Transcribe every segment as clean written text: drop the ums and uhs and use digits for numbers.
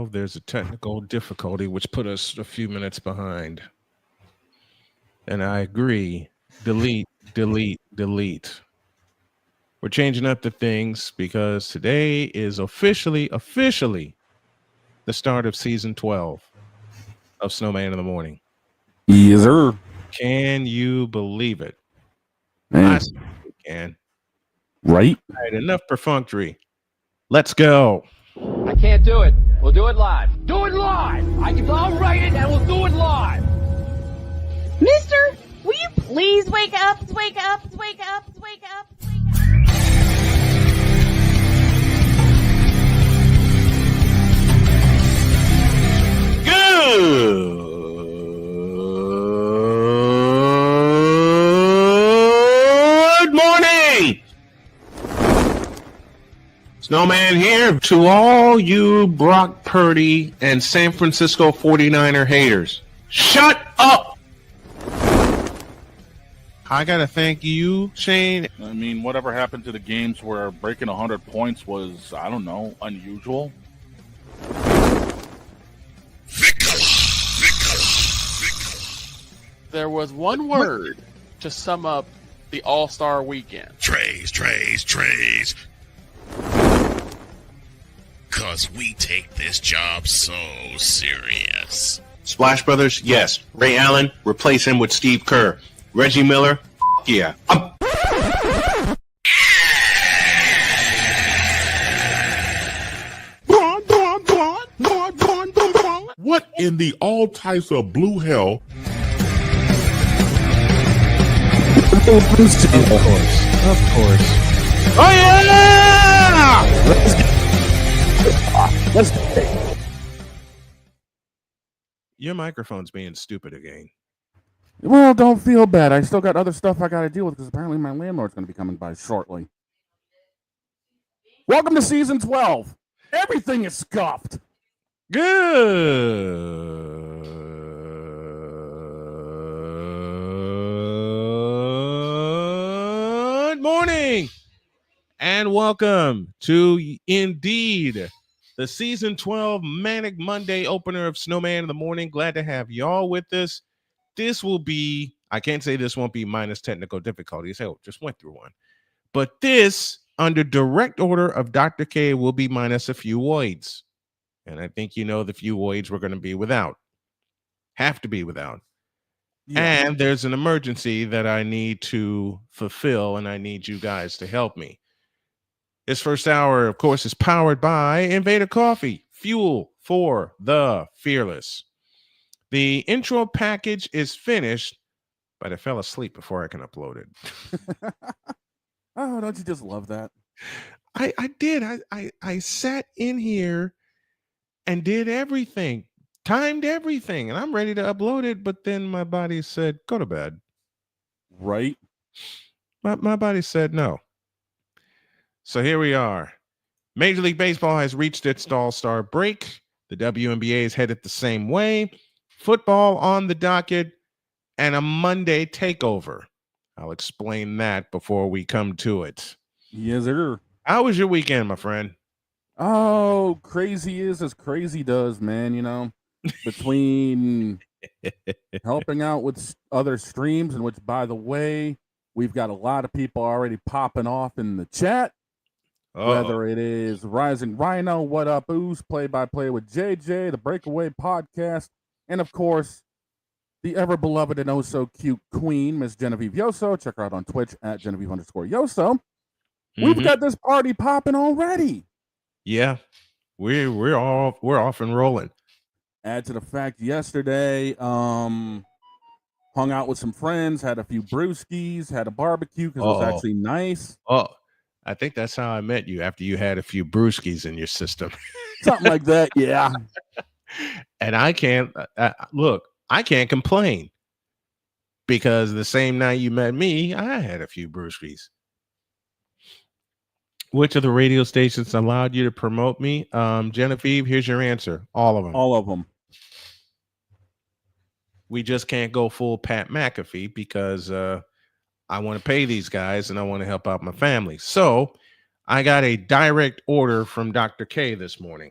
there's a technical difficulty which put us a few minutes behind. And I agree. Delete, delete, delete. We're changing up the things because today is officially the start of season 12 of Snowman in the Morning. Yes, sir. Can you believe it? Man. I certainly can. Right? All right, enough perfunctory. Let's go. I can't do it. We'll do it live. Do it live! I'll write it and we'll do it live! Mister, will you please wake up, wake up, wake up, wake up, wake up? Good morning. Snowman here to all you Brock Purdy and San Francisco 49er haters. Shut up. I got to thank you, Shane. I mean, whatever happened to the games where breaking 100 points was, I don't know, unusual? There was one word to sum up the All-Star weekend. Trays. Cause we take this job so serious. Splash Brothers, yes. Ray Allen, replace him with Steve Kerr. Reggie Miller, yeah. What in the all types of blue hell? Of course. Oh yeah! Let's go. Your microphone's being stupid again. Well, don't feel bad. I still got other stuff I got to deal with because apparently my landlord's going to be coming by shortly. Welcome to season 12. Everything is scuffed. Good morning and welcome to indeed the season 12 Manic Monday opener of Snowman in the Morning. Glad to have y'all with us. This will be, I can't say this won't be minus technical difficulties. Hell, just went through one. But this, under direct order of Dr. K, will be minus a few voids. And I think you know the few voids we're going to be without. Have to be without. Yeah. And there's an emergency that I need to fulfill, and I need you guys to help me. This first hour, of course, is powered by Invader Coffee, fuel for the fearless. The intro package is finished, but I fell asleep before I can upload it. Oh, don't you just love that? I did. I sat in here and did everything, timed everything, and I'm ready to upload it, but then my body said, go to bed. Right? My body said no. So here we are. Major League Baseball has reached its All-Star break. The WNBA is headed the same way. Football on the docket and a Monday takeover. I'll explain that before we come to it. Yes, sir. How was your weekend, my friend? Oh, crazy is as crazy does, man. You know, between helping out with other streams, in which, by the way, we've got a lot of people already popping off in the chat. Whether it is Rising Rhino, What Up Ooze, Play-by-Play with JJ, the Breakaway Podcast, and of course, the ever-beloved and oh-so-cute queen, Miss Genevieve Yoso. Check her out on Twitch at Genevieve_Yoso. We've got this party popping already. Yeah, we're off and rolling. Add to the fact, yesterday, hung out with some friends, had a few brewskis, had a barbecue because it was actually nice. Oh, I think that's how I met you, after you had a few brewskis in your system. Something like that, yeah. And I can't, look, I can't complain because the same night you met me, I had a few brewskis. Which of the radio stations allowed you to promote me? Genevieve, here's your answer. All of them. All of them. We just can't go full Pat McAfee because I want to pay these guys and I want to help out my family. So I got a direct order from Dr. K this morning.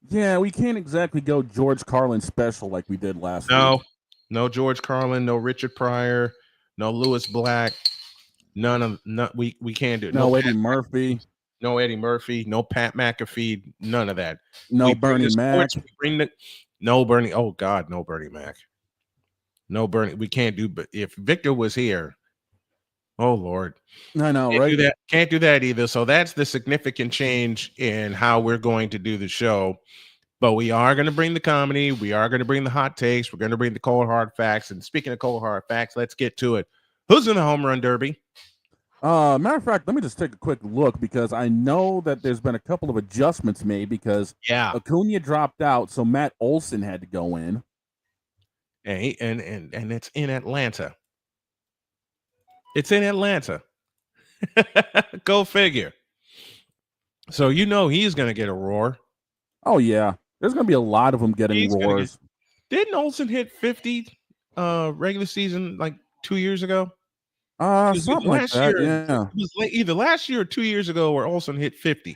Yeah, we can't exactly go George Carlin special like we did last week. No George Carlin, no Richard Pryor, no Lewis Black. We can't do it. No Eddie Pat Murphy. McAfee, no Eddie Murphy, no Pat McAfee, none of that. No We bring Bernie the Mac. sports, no Bernie. Oh God, no Bernie Mac. No Bernie. We can't do. But if Victor was here, oh Lord, I know, can't right? do that. Can't do that either. So that's the significant change in how we're going to do the show. But we are going to bring the comedy. We are going to bring the hot takes. We're going to bring the cold hard facts. And speaking of cold hard facts, let's get to it. Who's in the home run derby? Matter of fact, let me just take a quick look because I know that there's been a couple of adjustments made because Acuna dropped out, so Matt Olson had to go in. And it's in Atlanta. It's in Atlanta. Go figure. So he's going to get a roar. Oh yeah, there's going to be a lot of them getting roars. Didn't Olson hit 50 regular season like 2 years ago? Something like that. Yeah, it was either last year or 2 years ago where Olson hit 50.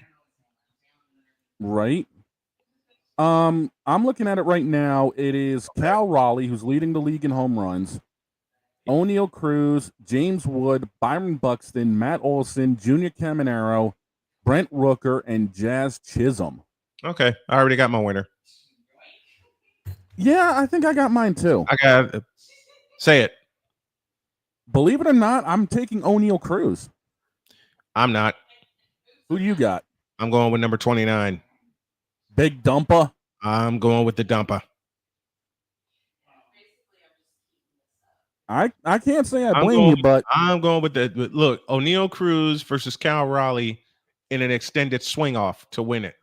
Right. I'm looking at it right now. It is Cal Raleigh who's leading the league in home runs. O'Neal Cruz, James Wood, Byron Buxton, Matt Olson, Junior Caminero, Brent Rooker, and Jazz Chisholm. Okay, I already got my winner. Yeah, I think I got mine too. I got it. Say it. Believe it or not, I'm taking O'Neal Cruz. I'm not. Who do you got? I'm going with number 29. Big Dumpa? I'm going with the Dumpa. I can't say I blame you, but I'm going with look, O'Neal Cruz versus Cal Raleigh in an extended swing off to win it.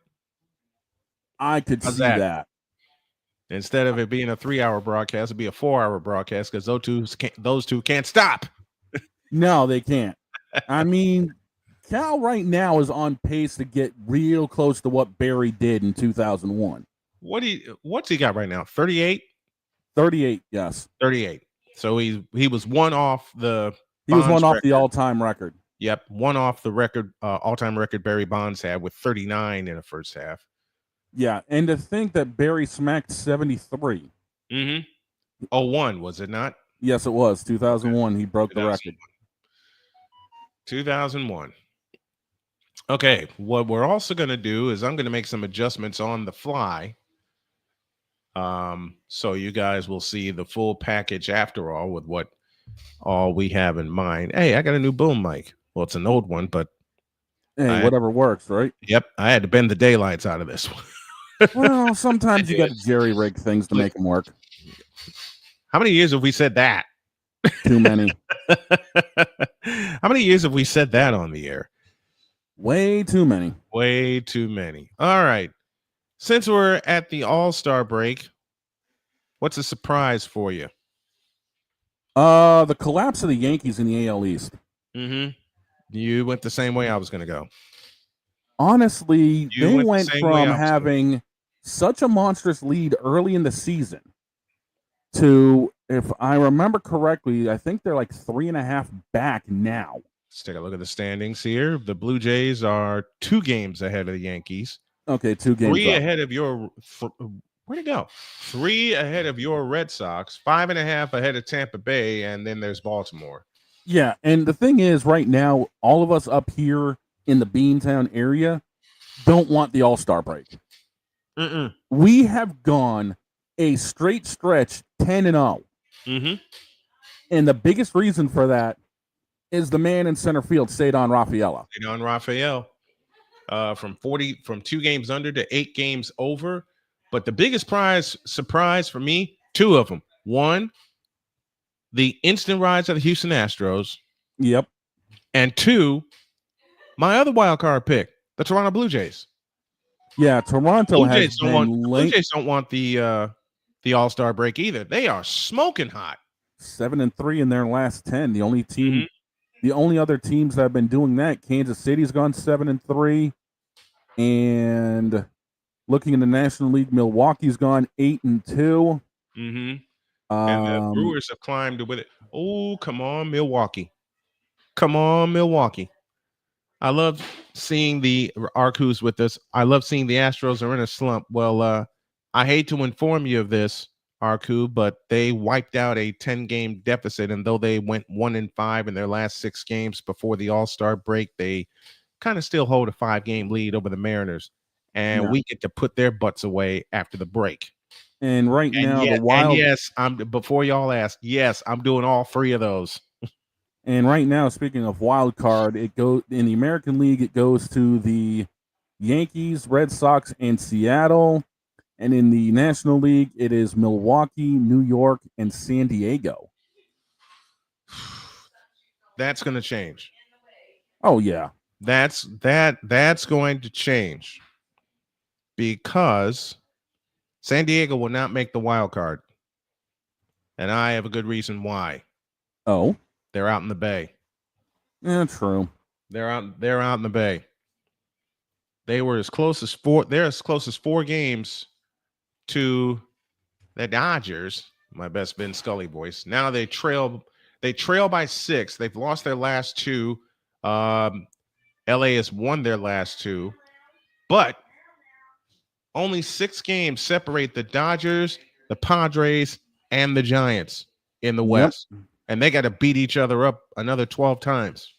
I could see that. Instead of it being a 3-hour broadcast, it'd be a 4-hour broadcast because those two can't stop. No, they can't. I mean, Cal right now is on pace to get real close to what Barry did in 2001. What's he got right now? 38? 38, yes. 38. So he was one off the all-time record. Yep, one off the record, all-time record Barry Bonds had with 39 in the first half. Yeah, and to think that Barry smacked 73. Mm-hmm. 01, was it not? Yes, it was. 2001, he broke the record. 2001. Okay, what we're also going to do is I'm going to make some adjustments on the fly. So you guys will see the full package after all with what all we have in mind. Hey, I got a new boom mic. Well, it's an old one, but hey, whatever works, right? Yep, I had to bend the daylights out of this one. Well, sometimes you got to jerry rig things to make them work. How many years have we said that? Too many. How many years have we said that on the air? Way too many. Way too many. All right. Since we're at the All-Star break, what's a surprise for you? The collapse of the Yankees in the AL East. Mm-hmm. You went the same way I was going to go. Honestly, they went from having such a monstrous lead early in the season to, if I remember correctly, I think they're like 3.5 back now. Let's take a look at the standings here. The Blue Jays are 2 games ahead of the Yankees. Okay, 2 games. 3 ahead of your where'd it go? 3 ahead of your Red Sox, 5.5 ahead of Tampa Bay, and then there's Baltimore. Yeah, and the thing is, right now, all of us up here in the Beantown area don't want the All-Star break. Mm-mm. We have gone a straight stretch 10-0. Mm-hmm. And the biggest reason for that is the man in center field, Cedon Rafaela. Cedon Rafael, from 2 games under to 8 games over. But the biggest surprise for me, 2 of them. 1, the instant rise of the Houston Astros. Yep. And 2, my other wild card pick, the Toronto Blue Jays. Yeah, Toronto Blue has Jays Blue Jays don't want the All-Star break either. They are smoking hot. 7-3 in their last 10. The only team, Mm-hmm. the only other teams that have been doing that, Kansas City's gone 7-3, and looking in the National League, Milwaukee's gone 8-2. Mm-hmm. And the Brewers have climbed with it. Oh, come on, Milwaukee. Come on, Milwaukee. I love seeing the Arcus with us. I love seeing the Astros are in a slump. Well, I hate to inform you of this, Arcu, but they wiped out a 10-game deficit, and though they went 1-5 in their last 6 games before the All-Star break, they kind of still hold a 5-game lead over the Mariners, and Yeah. we get to put their butts away after the break. And right And now, yeah, the Wild. and yes, before y'all ask, yes, I'm doing all 3 of those. And right now, speaking of wild card, it goes in the American League. It goes to the Yankees, Red Sox, and Seattle. And in the National League, it is Milwaukee, New York, and San Diego. That's going to change. Oh yeah, That's going to change because San Diego will not make the wild card, and I have a good reason why. Oh, they're out in the Bay. Yeah, true. They're out in the Bay. They're as close as 4 games to the Dodgers. My best Ben Scully voice. Now they trail by 6. They've lost their last 2. LA has won their last 2, but only 6 games separate the Dodgers, the Padres, and the Giants in the West. And they got to beat each other up another 12 times.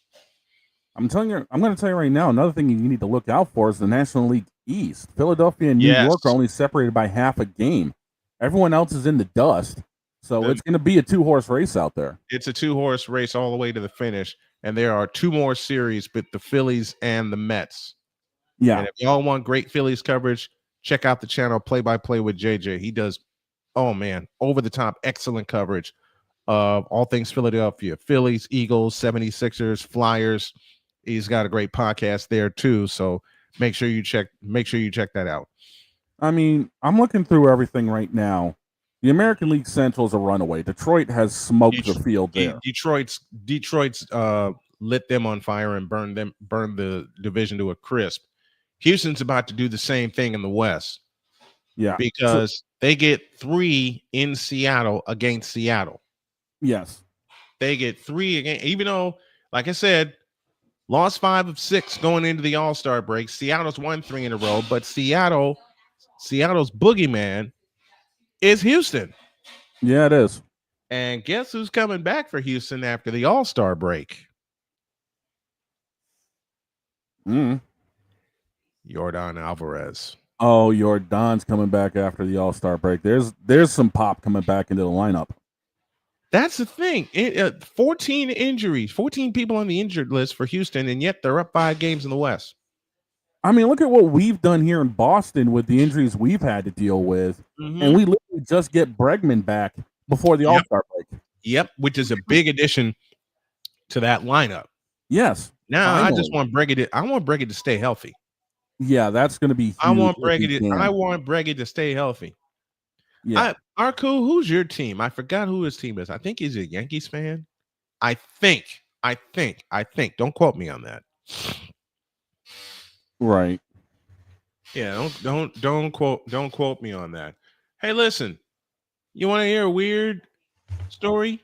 I'm going to tell you right now, another thing you need to look out for is the National League East. Philadelphia and New York are only separated by half a game. Everyone else is in the dust. So it's going to be a 2-horse race out there. It's a 2-horse race all the way to the finish. And there are 2 more series with the Phillies and the Mets. Yeah. And if y'all want great Phillies coverage, check out the channel Play-by-Play with JJ. He does, over-the-top, excellent coverage of all things Philadelphia. Phillies, Eagles, 76ers, Flyers. He's got a great podcast there too. So make sure you check that out. I mean, I'm looking through everything right now. The American League Central is a runaway. Detroit has smoked the field there. Detroit's lit them on fire and burned the division to a crisp. Houston's about to do the same thing in the West. Yeah. Because they get 3 in Seattle against Seattle. Yes. They get 3 again, even though, like I said, lost 5 of 6 going into the All-Star break. Seattle's won 3 in a row, but Seattle's boogeyman is Houston. Yeah, it is. And guess who's coming back for Houston after the All-Star break? Yordan Alvarez. Oh, Yordan's coming back after the All-Star break. There's some pop coming back into the lineup. That's the thing. 14 injuries, 14 people on the injured list for Houston, and yet they're up 5 games in the West. I mean, look at what we've done here in Boston with the injuries we've had to deal with. Mm-hmm. And we literally just get Bregman back before the All-Star break. Yep, which is a big addition to that lineup. Yes. Now finally. I just want Bregman to stay healthy. Yeah, that's going to be huge. I want Bregman to stay healthy. Yeah. Arco, who's your team? I forgot who his team is. I think he's a Yankees fan. I think. Don't quote me on that. Right. Yeah, don't quote me on that. Hey, listen. You want to hear a weird story?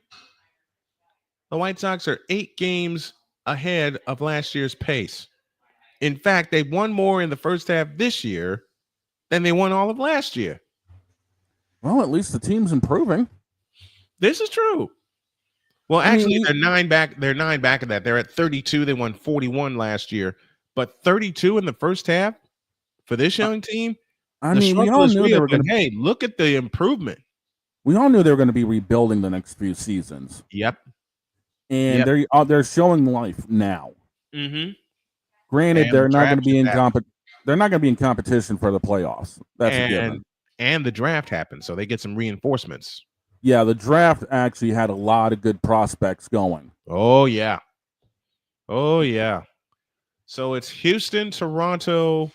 The White Sox are 8 games ahead of last year's pace. In fact, they won more in the first half this year than they won all of last year. Well, at least the team's improving. This is true. Well, actually, they're 9 back. They're 9 back of that. They're at 32. They won 41 last year, but 32 in the first half for this young team. I mean, we all knew they were going to. Hey, look at the improvement. We all knew they were going to be rebuilding the next few seasons. Yep. And they're showing life now. Mm-hmm. Granted, they're not going to be they're not going to be in competition for the playoffs. That's a given. And the draft happened, so they get some reinforcements. Yeah, the draft actually had a lot of good prospects going. Oh yeah. So it's Houston, Toronto,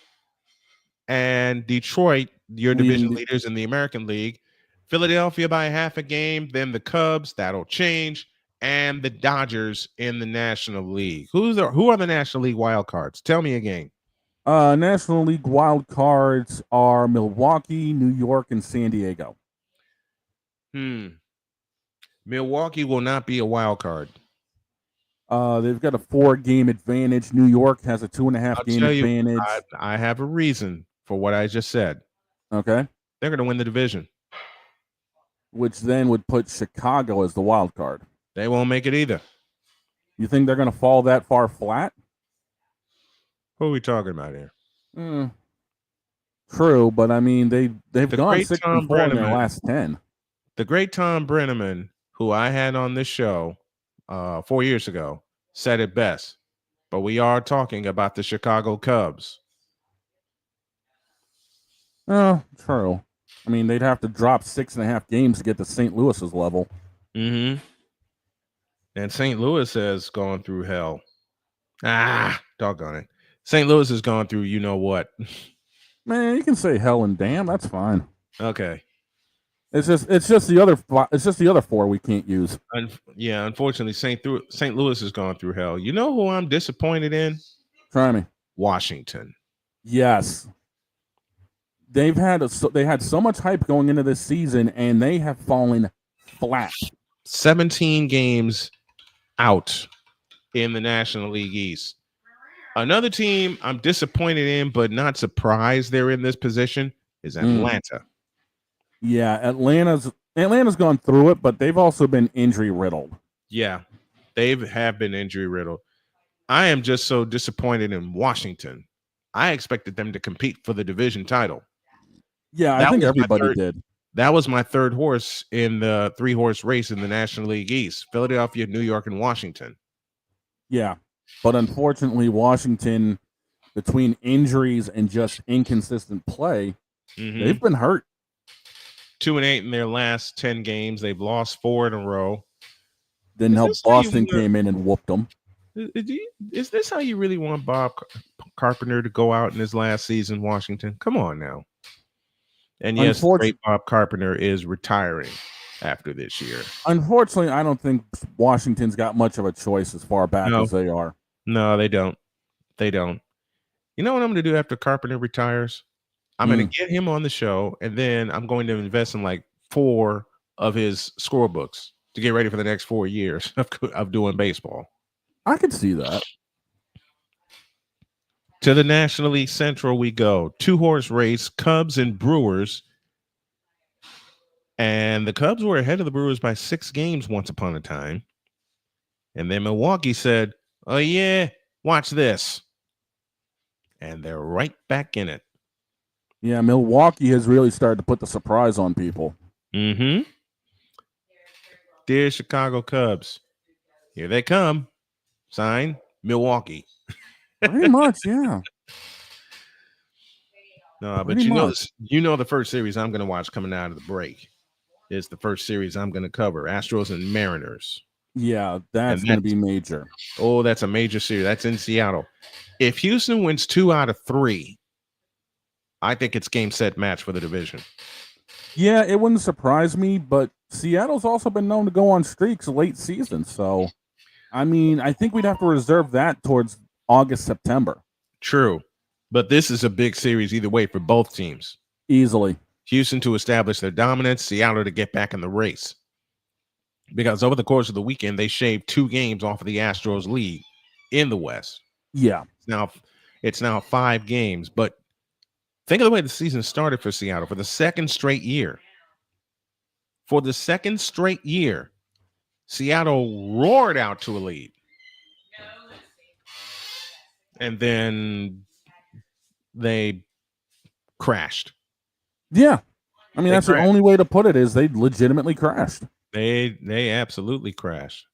and Detroit, your division leaders in the American League. Philadelphia by half a game, then the Cubs, that'll change, and the Dodgers in the National League. Who are the National League wild cards? Tell me again. National League wild cards are Milwaukee, New York, and San Diego. Milwaukee will not be a wild card. They've got a 4-game advantage. New York has a 2.5 game advantage. I have a reason for what I just said. Okay. They're going to win the division. Which then would put Chicago as the wild card. They won't make it either. You think they're going to fall that far flat? Who are we talking about here? True, but I mean they've gone 6-4 in their last 10. The great Tom Brenneman, who I had on this show 4 years ago, said it best. But we are talking about the Chicago Cubs. Oh, true. I mean, they'd have to drop 6.5 games to get to St. Louis's level. Mm-hmm. And St. Louis has gone through hell. Doggone it. St. Louis has gone through you know what. Man, you can say hell and damn. That's fine. Okay. It's just the other 4 we can't use. Unfortunately, St. Louis has gone through hell. You know who I'm disappointed in? Try me. Washington. Yes. They had so much hype going into this season, and they have fallen flat. 17 games out in the National League East. Another team I'm disappointed in, but not surprised they're in this position, is Atlanta. Yeah, Atlanta's gone through it, but they've also been injury riddled. Yeah, they have been injury riddled. I am just so disappointed in Washington. I expected them to compete for the division title. Yeah, I think everybody did. That was my third horse in the 3-horse race in the National League East: Philadelphia, New York, and Washington. Yeah, but unfortunately, Washington, between injuries and just inconsistent play, they've been hurt. 2-8 in their last 10 games. They've lost 4 in a row. Then how Boston came in and whooped them. Is this how you really want Bob Carpenter to go out in his last season, Washington? Come on now. And yes, the great Bob Carpenter is retiring after this year. Unfortunately, I don't think Washington's got much of a choice as far back as they are. No, they don't. They don't. You know what I'm going to do after Carpenter retires? I'm going to get him on the show, and then I'm going to invest in like 4 of his scorebooks to get ready for the next 4 years of doing baseball. I could see that. To the National League Central we go. 2-horse race, Cubs and Brewers. And the Cubs were ahead of the Brewers by 6 games once upon a time. And then Milwaukee said, oh, yeah, watch this. And they're right back in it. Yeah, Milwaukee has really started to put the surprise on people. Mm-hmm. Dear Chicago Cubs, here they come. Sign, Milwaukee. Pretty much, yeah. No, but you know the first series I'm going to watch coming out of the break is the first series I'm going to cover, Astros and Mariners. Yeah, that's going to be major. Oh, that's a major series. That's in Seattle. If Houston wins 2 out of 3, I think it's game, set, match for the division. Yeah, it wouldn't surprise me, but Seattle's also been known to go on streaks late season. So, I mean, I think we'd have to reserve that towards August, September. True. But this is a big series either way for both teams. Easily. Houston to establish their dominance, Seattle to get back in the race. Because over the course of the weekend, they shaved 2 games off of the Astros lead in the West. Yeah. It's now 5 games. But think of the way the season started for Seattle for the second straight year. For the second straight year, Seattle roared out to a lead. And then they crashed. Yeah. I mean, that's the only way to put it is they legitimately crashed. They absolutely crashed.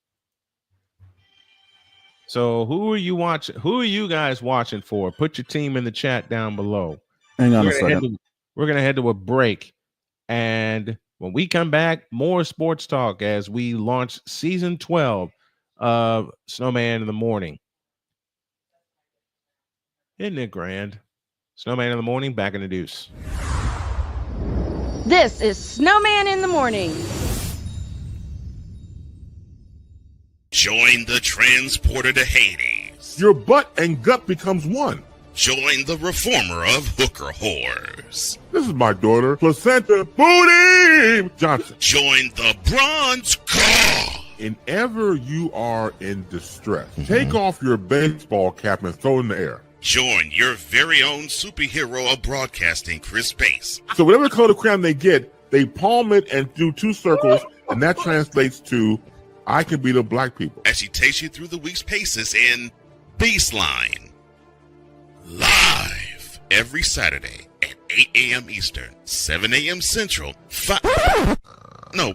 So who are you watching? Who are you guys watching for? Put your team in the chat down below. Hang on a second. We're going to head to a break. And when we come back, more sports talk as we launch season 12 of Snowman in the Morning. Isn't it grand? Snowman in the Morning, back in the deuce. This is Snowman in the Morning. Join the transporter to Hades. Your butt and gut becomes one. Join the reformer of hooker whores. This is my daughter, Placenta Booty Johnson. Join the bronze god Whenever you are in distress, take off your baseball cap and throw it in the air. Join your very own superhero of broadcasting, Chris Pace. So whatever color crayon they get, they palm it and do 2 circles, and that translates to, I can beat up black people. As she takes you through the week's paces in Baseline. Live every Saturday at 8 a.m. Eastern, 7 a.m. Central,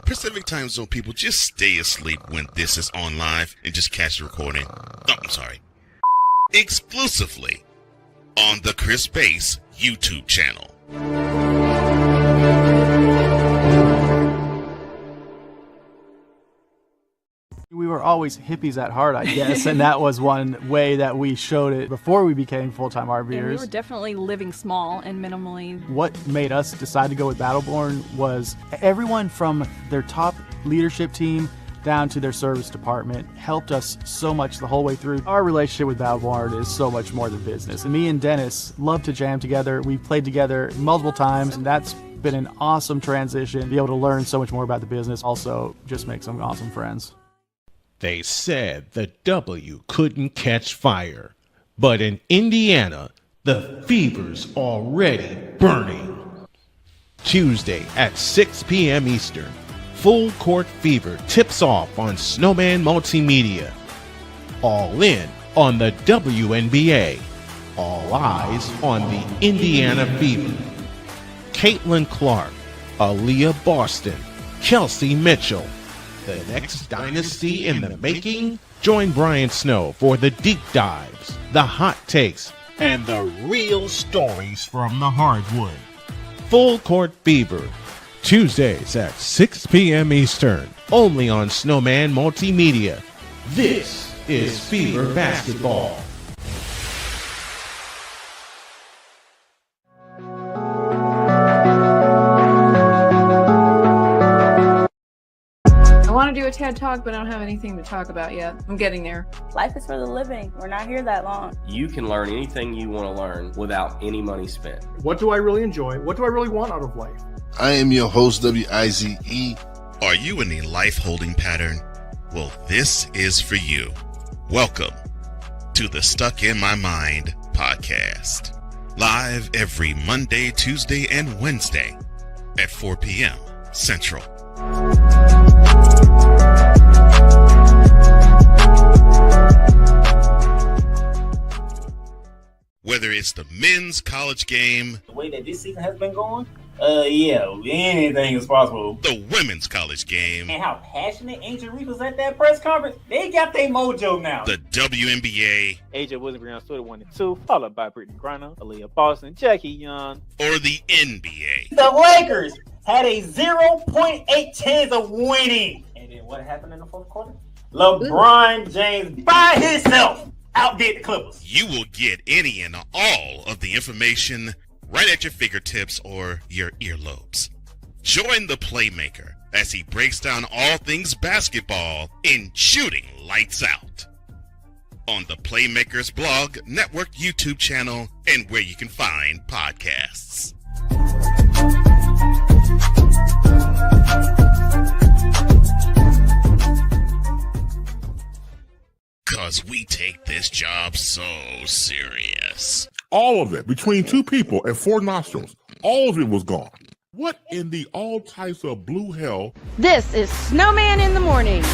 Pacific time zone people, just stay asleep when this is on live and just catch the recording. Oh, I'm sorry. Exclusively on the Chris Pace YouTube channel. We were always hippies at heart, I guess, and that was one way that we showed it before we became full-time RVers. And we were definitely living small and minimally. What made us decide to go with Battleborn was everyone from their top leadership team down to their service department helped us so much the whole way through. Our relationship with Battleborn is so much more than business. And me and Dennis love to jam together. We played together multiple times, and that's been an awesome transition. Be able to learn so much more about the business, also just make some awesome friends. They said the W couldn't catch fire, but in Indiana, the fever's already burning. Tuesday at 6 p.m. Eastern, Full Court Fever tips off on Snowman Multimedia. All in on the WNBA. All eyes on the Indiana Fever. Caitlin Clark, Aaliyah Boston, Kelsey Mitchell. The next dynasty in the making? Join Brian Snow for the deep dives, the hot takes, and the real stories from the hardwood. Full Court Fever, Tuesdays at 6 p.m. Eastern, only on Snowman Multimedia. This is Fever Basketball. I want to do a TED Talk, but I don't have anything to talk about yet. I'm getting there. Life is for the living. We're not here that long. You can learn anything you want to learn without any money spent. What do I really enjoy? What do I really want out of life? I am your host, WIZE. Are you in a life holding pattern? Well, this is for you. Welcome to the Stuck in My Mind podcast. Live every Monday, Tuesday, and Wednesday at 4 p.m. Central. Whether it's the men's college game, the way that this season has been going, anything is possible. The women's college game, and how passionate Angel Reese was at that press conference, they got their mojo now. The WNBA, AJ Williams stood at 1 and 2, followed by Brittany Griner, Aaliyah Boston, Jackie Young, or the NBA. The Lakers had a 0.8 chance of winning. And then what happened in the fourth quarter? LeBron James by himself outdid the Clippers. You will get any and all of the information right at your fingertips or your earlobes. Join the Playmaker as he breaks down all things basketball in Shooting Lights Out on the Playmaker's blog, network, YouTube channel, and where you can find podcasts. Because we take this job so serious. All of it, between 2 people and 4 nostrils, all of it was gone. What in the all types of blue hell? This is Snowman in the Morning.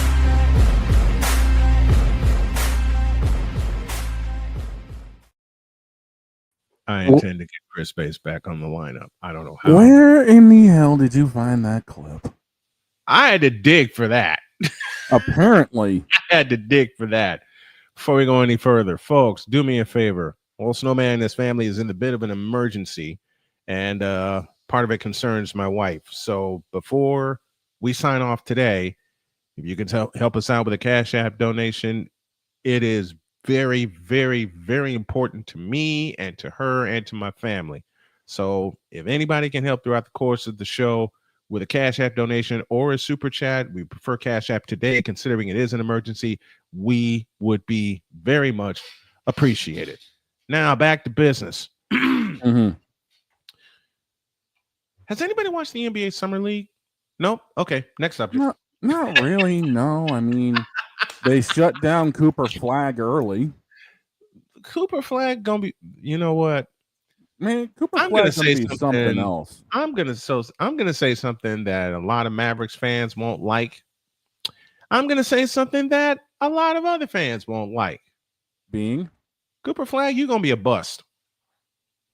I intend to get Chris Pace back on the lineup. I don't know how. Where in the hell did you find that clip? I had to dig for that. Apparently. I had to dig for that. Before we go any further, folks, do me a favor. Old Snowman and his family is in a bit of an emergency, and part of it concerns my wife. So before we sign off today, if you can help us out with a Cash App donation, it is very, very, very important to me and to her and to my family. So if anybody can help throughout the course of the show with a Cash App donation or a super chat, we prefer Cash App today, considering it is an emergency, we would be very much appreciated. Now back to business. Mm-hmm. Has anybody watched the NBA Summer League? No? Okay, next subject. Not really. No, I mean, they shut down Cooper Flag early. Cooper Flag gonna be. You know what? Man, Cooper I'm gonna Flag's gonna say be something something. else. I'm gonna say something that a lot of Mavericks fans won't like. I'm gonna say something that a lot of other fans won't like. Being Cooper Flag, you're gonna be a bust.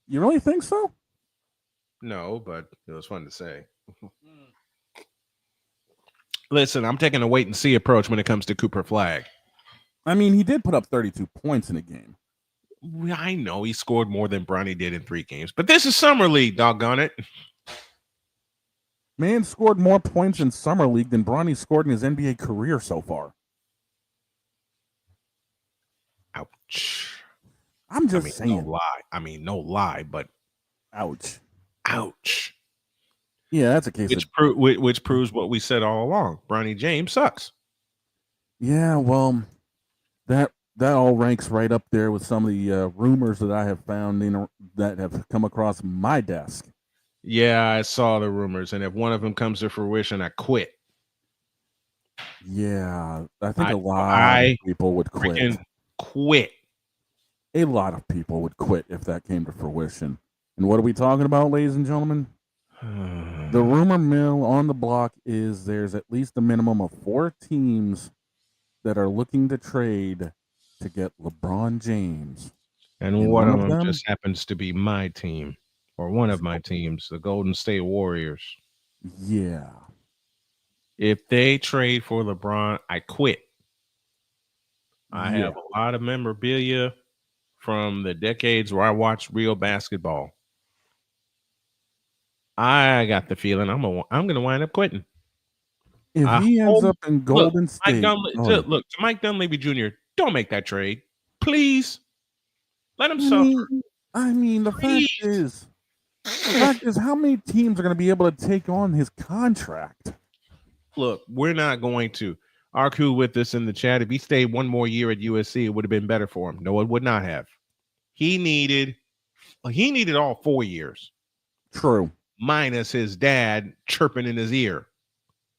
You really think so? No, but it was fun to say. Listen, I'm taking a wait and see approach when it comes to Cooper Flag. I mean, he did put up 32 points in a game. I know he scored more than Bronny did in 3 games, but this is Summer League, doggone it. Man scored more points in Summer League than Bronny scored in his NBA career so far. Ouch. I'm just saying. No lie, but ouch. Ouch. Yeah, that's a case which proves what we said all along. Bronny James sucks. Yeah, well, that all ranks right up there with some of the rumors that I have found that have come across my desk. Yeah, I saw the rumors, and if one of them comes to fruition, I quit. Yeah, I think a lot of people would quit. Quit. A lot of people would quit if that came to fruition. And what are we talking about, ladies and gentlemen? The rumor mill on the block is there's at least a minimum of 4 teams that are looking to trade to get LeBron James. And one of them just happens to be my team, or one of my teams, the Golden State Warriors. Yeah. If they trade for LeBron, I quit. I have a lot of memorabilia from the decades where I watched real basketball. I got the feeling I'm gonna wind up quitting. If he ends up in Golden State, to Mike Dunleavy Jr., don't make that trade, please. Let him suffer. I mean, the fact is, how many teams are going to be able to take on his contract? Look, we're not going to. Arku with us in the chat. If he stayed one more year at USC, it would have been better for him. No, it would not have. He needed all 4 years. True. Minus his dad chirping in his ear.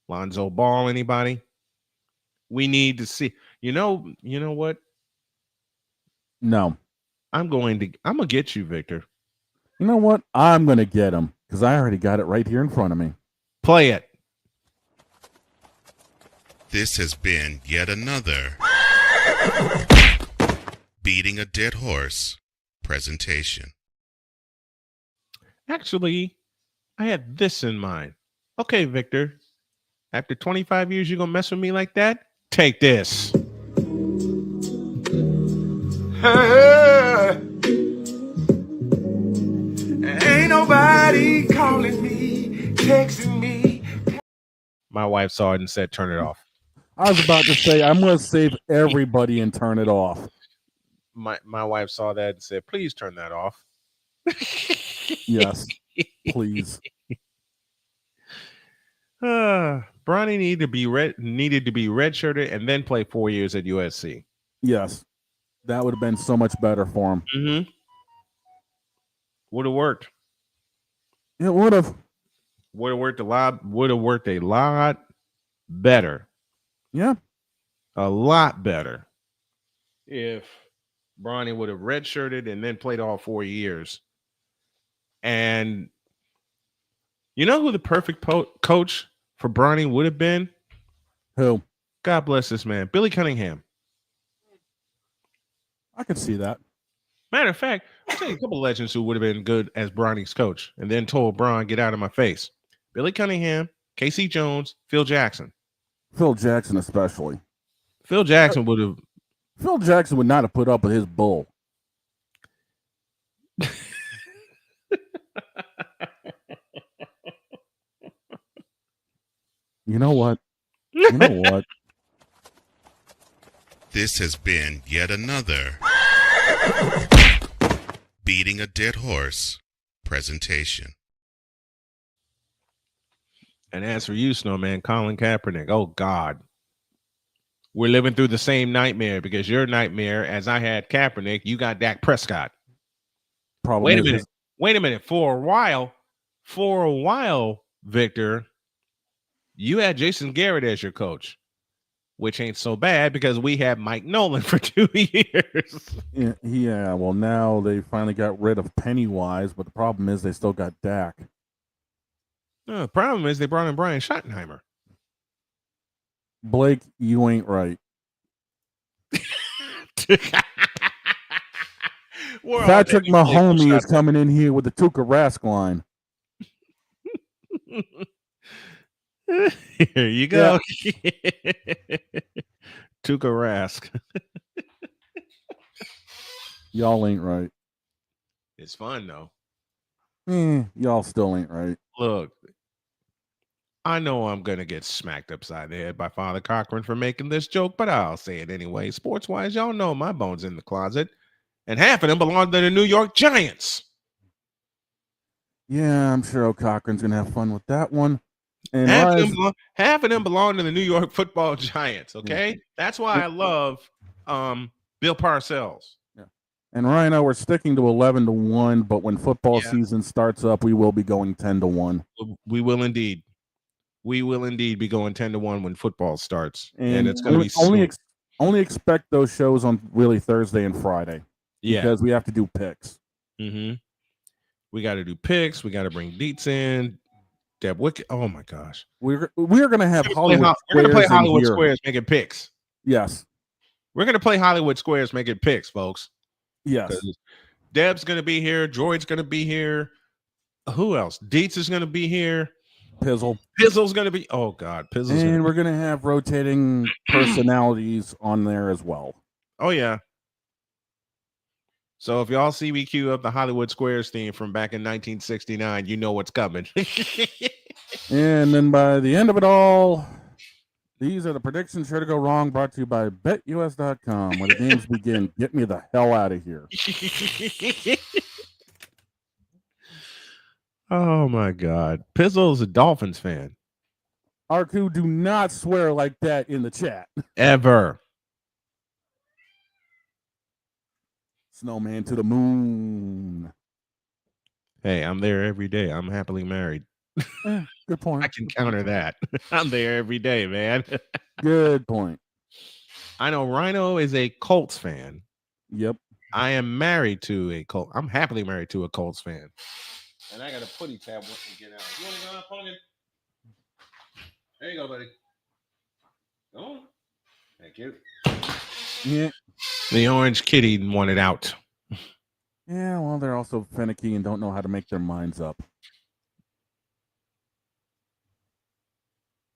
Lonzo Ball, anybody? We need to see. You know what? No. I'm gonna get you, Victor. You know what? I'm gonna get him because I already got it right here in front of me. Play it. This has been yet another Beating a Dead Horse presentation. Actually, I had this in mind. Okay, Victor. After 25 years, you're gonna mess with me like that? Take this. Ain't nobody calling me, texting me. My wife saw it and said, turn it off. I was about to say, I'm going to save everybody and turn it off. My wife saw that and said, please turn that off. Yes, please. Bronny needed to be redshirted and then play 4 years at USC. Yes, that would have been so much better for him. Mm-hmm. Would have worked. It would have. Would have worked a lot. Would have worked a lot better. Yeah, a lot better if Bronny would have redshirted and then played all 4 years. And you know who the perfect coach for Bronny would have been? Who? God bless this man, Billy Cunningham. I could see that. Matter of fact, I'll tell you a couple of legends who would have been good as Bronny's coach and then told Bron, get out of my face. Billy Cunningham, Casey Jones, Phil Jackson. Phil Jackson especially. Phil Jackson would have. Phil Jackson would not have put up with his bull. You know what? You know what? This has been yet another Beating a Dead Horse presentation. And as for you, Snowman, Colin Kaepernick, oh God. We're living through the same nightmare because your nightmare, as I had Kaepernick, you got Dak Prescott. Wait a minute. For a while, Victor, You had Jason Garrett as your coach, which ain't so bad because we had Mike Nolan for 2 years. Yeah. Well, now they finally got rid of Pennywise, but the problem is they still got Dak. The problem is they brought in Brian Schottenheimer. Blake, you ain't right. Patrick Mahomes is coming in here with the Tuukka Rask line. Here you go. Yeah. Tuukka Rask. Y'all ain't right. It's fun, though. Y'all still ain't right. Look, I know I'm going to get smacked upside the head by Father Cochran for making this joke, but I'll say it anyway. Sports-wise, y'all know my bones in the closet, and half of them belong to the New York Giants. Yeah, I'm sure Cochran's going to have fun with that one. And half of them belong to the New York Football Giants, okay? Yeah. That's why I love Bill Parcells. Yeah. And Rhino, we're sticking to 11-1, but when football season starts up, we will be going 10-1. We will indeed. We will indeed be going 10-1 when football starts, and it's going to be only expect those shows on really Thursday and Friday. Yeah, because we have to do picks. Mm-hmm. We got to do picks. We got to bring Deets in. Deb Wicked. Oh my gosh, we're going to have Hollywood. We're going to play Hollywood Squares making picks. Yes, we're going to play Hollywood Squares making picks, folks. Yes, Deb's going to be here. Droid's going to be here. Who else? Deets is going to be here. Pizzle's going to be. Oh God, Pizzle's. And we're going to have rotating personalities on there as well. Oh yeah. So if y'all see me queue up the Hollywood Squares theme from back in 1969, you know what's coming. And then by the end of it all, these are the predictions sure to go wrong, brought to you by BetUS.com. When the games begin, get me the hell out of here. Oh my God. Pizzle's a Dolphins fan. R2, do not swear like that in the chat. Ever. Snowman to the moon. Hey, I'm there every day. I'm happily married. Good point. I can counter that. I'm there every day, man. Good point. I know Rhino is a Colts fan. Yep. I am married to a Colts. I'm happily married to a Colts fan. And I got a putty tab once we get out. You want to go out, Pumpkin? There you go, buddy. Go on. Thank you. Yeah. The orange kitty wanted out. Yeah, well, they're also finicky and don't know how to make their minds up.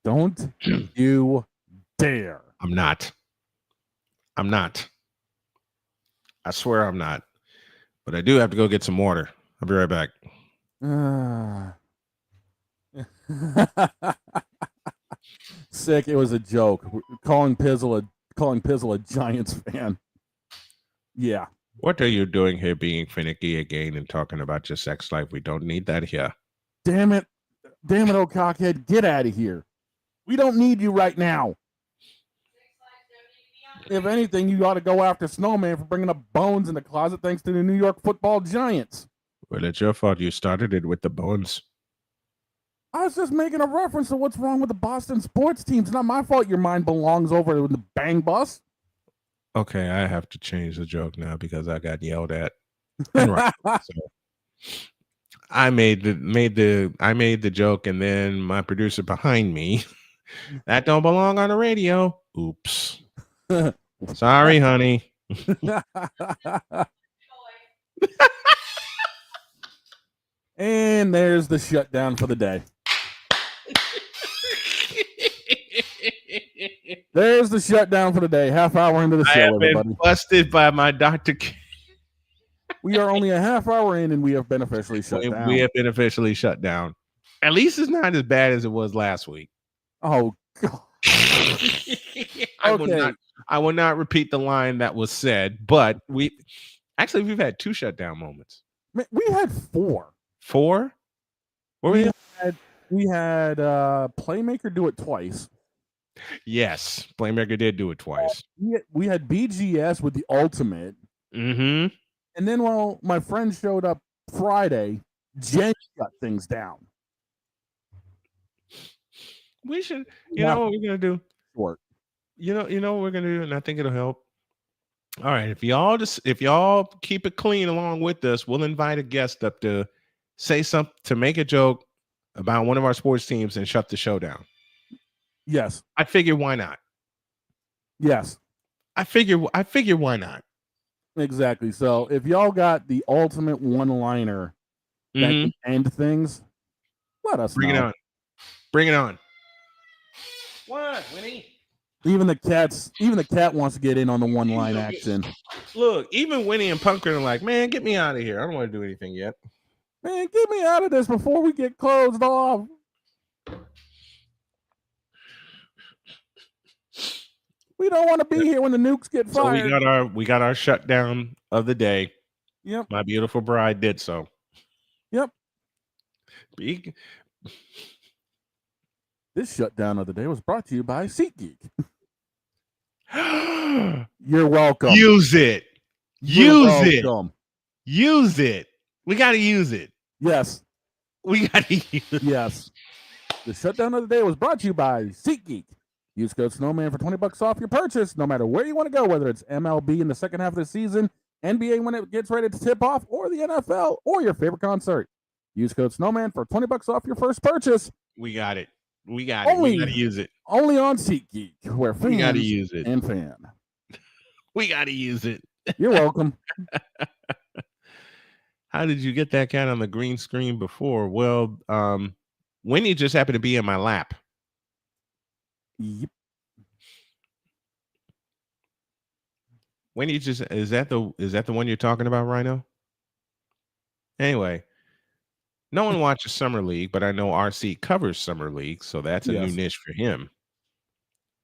Don't you dare. I'm not. I swear I'm not. But I do have to go get some water. I'll be right back. Sick. It was a joke. Calling Pizzle a Giants fan. Yeah. What are you doing here being finicky again and talking about your sex life? We don't need that here. Damn it, oh cockhead, get out of here. We don't need you right now. If anything, you ought to go after Snowman for bringing up bones in the closet thanks to the New York Football Giants. Well, it's your fault. You started it with the bones. I was just making a reference to what's wrong with the Boston sports teams. It's not my fault your mind belongs over in the bang bus. Okay, I have to change the joke now because I got yelled at. Right. So I made the joke, and then my producer behind me, that don't belong on the radio. Oops. Sorry, honey. And there's the shutdown for the day. There's the shutdown for the day. Half hour into the show, I have everybody. been busted by my Dr. We are only a half hour in, and we have been officially shut down. We have been officially shut down. At least it's not as bad as it was last week. Oh, God. I will not repeat the line that was said, but we've had 2 shutdown moments. We had 4. 4? We had Playmaker do it twice. Yes, Playmaker did do it twice. We had BGS with the ultimate. Mm-hmm. And then while my friend showed up Friday, Jen shut things down. We should. You know what we're gonna do? Work. You know what we're gonna do, and I think it'll help. All right, if y'all keep it clean along with us, we'll invite a guest up to say something, to make a joke about one of our sports teams and shut the show down. Yes. I figure why not? Yes. I figure why not? Exactly. So if y'all got the ultimate one-liner that can end things, let us Bring know. it on. Bring it on. What, Winnie? Even the cat wants to get in on the one-line action. Look, even Winnie and Pumpkin are like, man, get me out of here. I don't want to do anything yet. Man, get me out of this before we get closed off. We don't want to be here when the nukes get fired. So we got our shutdown of the day. Yep. My beautiful bride did so. Yep. This shutdown of the day was brought to you by SeatGeek. You're welcome. Use it. Use it. We got to use it. Yes. We got to use it. Yes. The shutdown of the day was brought to you by SeatGeek. Use code Snowman for $20 off your purchase, no matter where you want to go, whether it's MLB in the second half of the season, NBA when it gets ready to tip off, or the NFL, or your favorite concert. Use code Snowman for $20 off your first purchase. We got it. We got it. We got to use it. Only on SeatGeek, where fans we got to use it. And fan. We got to use it. You're welcome. How did you get that cat on the green screen before? Well, Winnie just happened to be in my lap. Yep. Winnie just is that the one you're talking about, Rhino? Anyway, no one watches Summer League, but I know RC covers Summer League, so that's a new niche for him.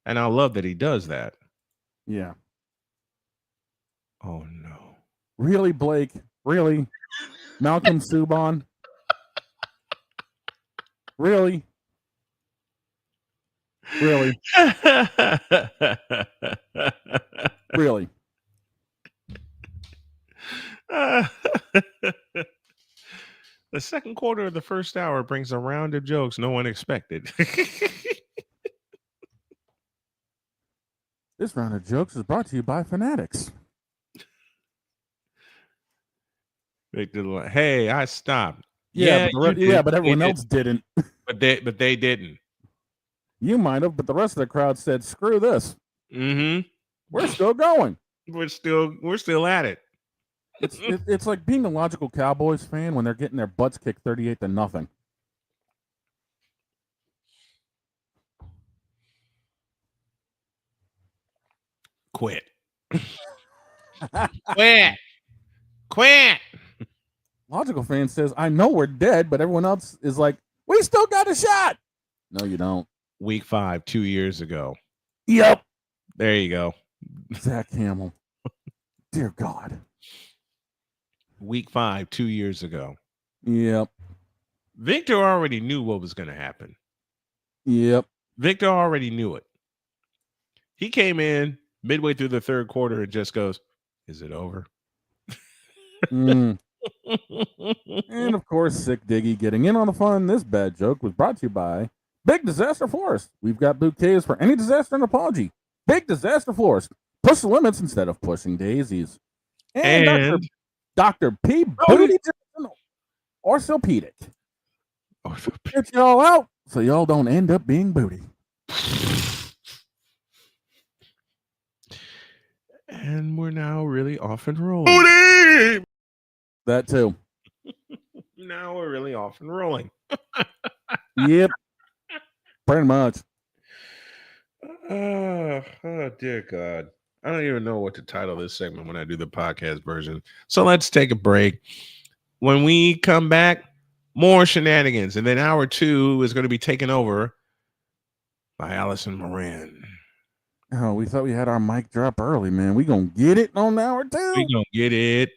And I love that he does that. Yeah. Oh no. Really, Blake? Really? Malcolm Subban? Really? Really? Really? The second quarter of the first hour brings a round of jokes no one expected. This round of jokes is brought to you by Fanatics. Hey, I stopped. But everyone else didn't. But they didn't. You might have, but the rest of the crowd said, "Screw this." Mm-hmm. We're still going. We're still at it. It's like being a logical Cowboys fan when they're getting their butts kicked 38-0. Quit. Quit. Logical fan says, "I know we're dead," but everyone else is like, "We still got a shot." No, you don't. Week 5, 2 years ago. Yep. There you go. Zach Hamill. Dear God. Week 5, 2 years ago. Yep. Victor already knew what was going to happen. Yep. Victor already knew it. He came in midway through the third quarter and just goes, "Is it over?" And of course, Sick Diggy getting in on the fun. This bad joke was brought to you by Big Disaster Florist. We've got bouquets for any disaster and apology. Big Disaster Florist. Push the limits instead of pushing daisies. And Dr. P. Booty Johnson, orthopedic. Get y'all out so y'all don't end up being booty. And we're now really off and rolling. Booty! That too. Now we're really off and rolling. Yep. Pretty much. Oh, dear God. I don't even know what to title this segment when I do the podcast version. So let's take a break. When we come back, more shenanigans. And then hour 2 is going to be taken over by Allison Moran. Oh, we thought we had our mic drop early, man. We gonna get it on hour 2. We gonna get it.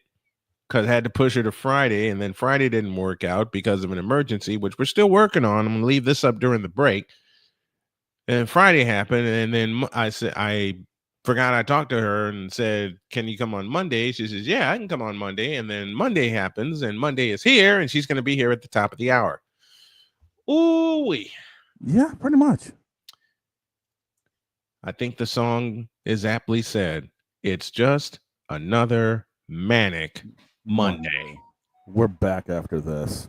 Because I had to push her to Friday, and then Friday didn't work out because of an emergency, which we're still working on. I'm going to leave this up during the break. And Friday happened, and then I forgot I talked to her and said, "Can you come on Monday?" She says, "Yeah, I can come on Monday." And then Monday happens, and Monday is here, and she's going to be here at the top of the hour. Ooh-wee. Yeah, pretty much. I think the song is aptly said. It's just another manic Monday. We're back after this.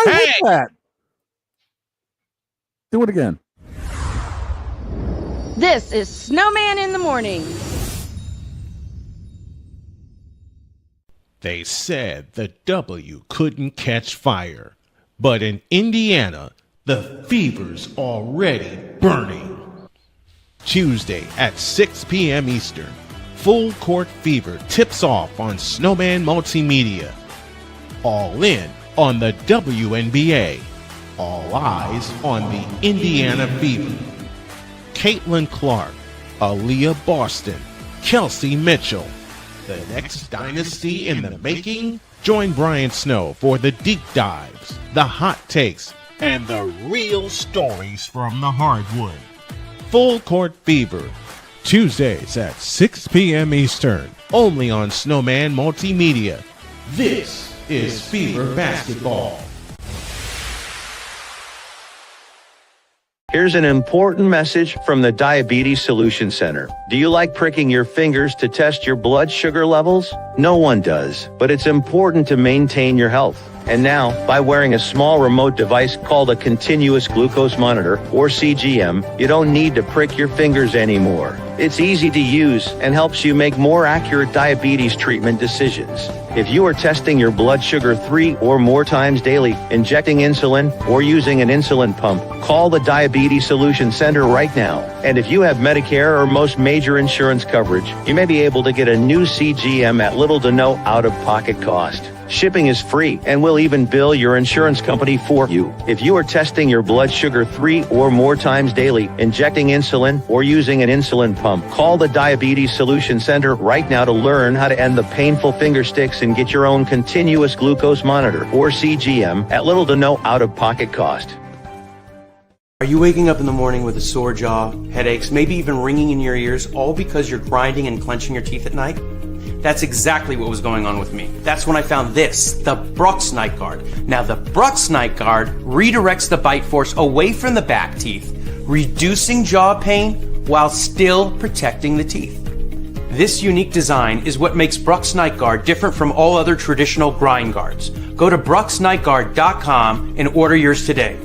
Hey! hate that. Do it again. This is Snowman in the Morning. They said the W couldn't catch fire, but in Indiana, the fever's already burning. Tuesday at 6 p.m. Eastern, Full Court Fever tips off on Snowman Multimedia. All in on the WNBA. All eyes on the Indiana Fever. Caitlin Clark, Aaliyah Boston, Kelsey Mitchell. The next dynasty in the making? Join Brian Snow for the deep dives, the hot takes, and the real stories from the hardwood. Full Court Fever, Tuesdays at 6 p.m. Eastern, only on Snowman Multimedia. This is Fever Basketball. Here's an important message from the Diabetes Solution Center. Do you like pricking your fingers to test your blood sugar levels? No one does, but it's important to maintain your health. And now, by wearing a small remote device called a continuous glucose monitor, or CGM, you don't need to prick your fingers anymore. It's easy to use and helps you make more accurate diabetes treatment decisions. If you are testing your blood sugar 3 or more times daily, injecting insulin, or using an insulin pump, call the Diabetes Solution Center right now. And if you have Medicare or most major insurance coverage, you may be able to get a new CGM at little to no out-of-pocket cost. Shipping is free and will even bill your insurance company for you. If you are testing your blood sugar 3 or more times daily, injecting insulin, or using an insulin pump, call the Diabetes Solution Center right now to learn how to end the painful finger sticks and get your own continuous glucose monitor, or CGM, at little to no out-of-pocket cost. Are you waking up in the morning with a sore jaw, headaches, maybe even ringing in your ears, all because you're grinding and clenching your teeth at night? That's exactly what was going on with me. That's when I found this, the Brooks Night Guard. Now, the Brooks Night Guard redirects the bite force away from the back teeth, reducing jaw pain while still protecting the teeth. This unique design is what makes Brooks Night Guard different from all other traditional grind guards. Go to brooksnightguard.com and order yours today.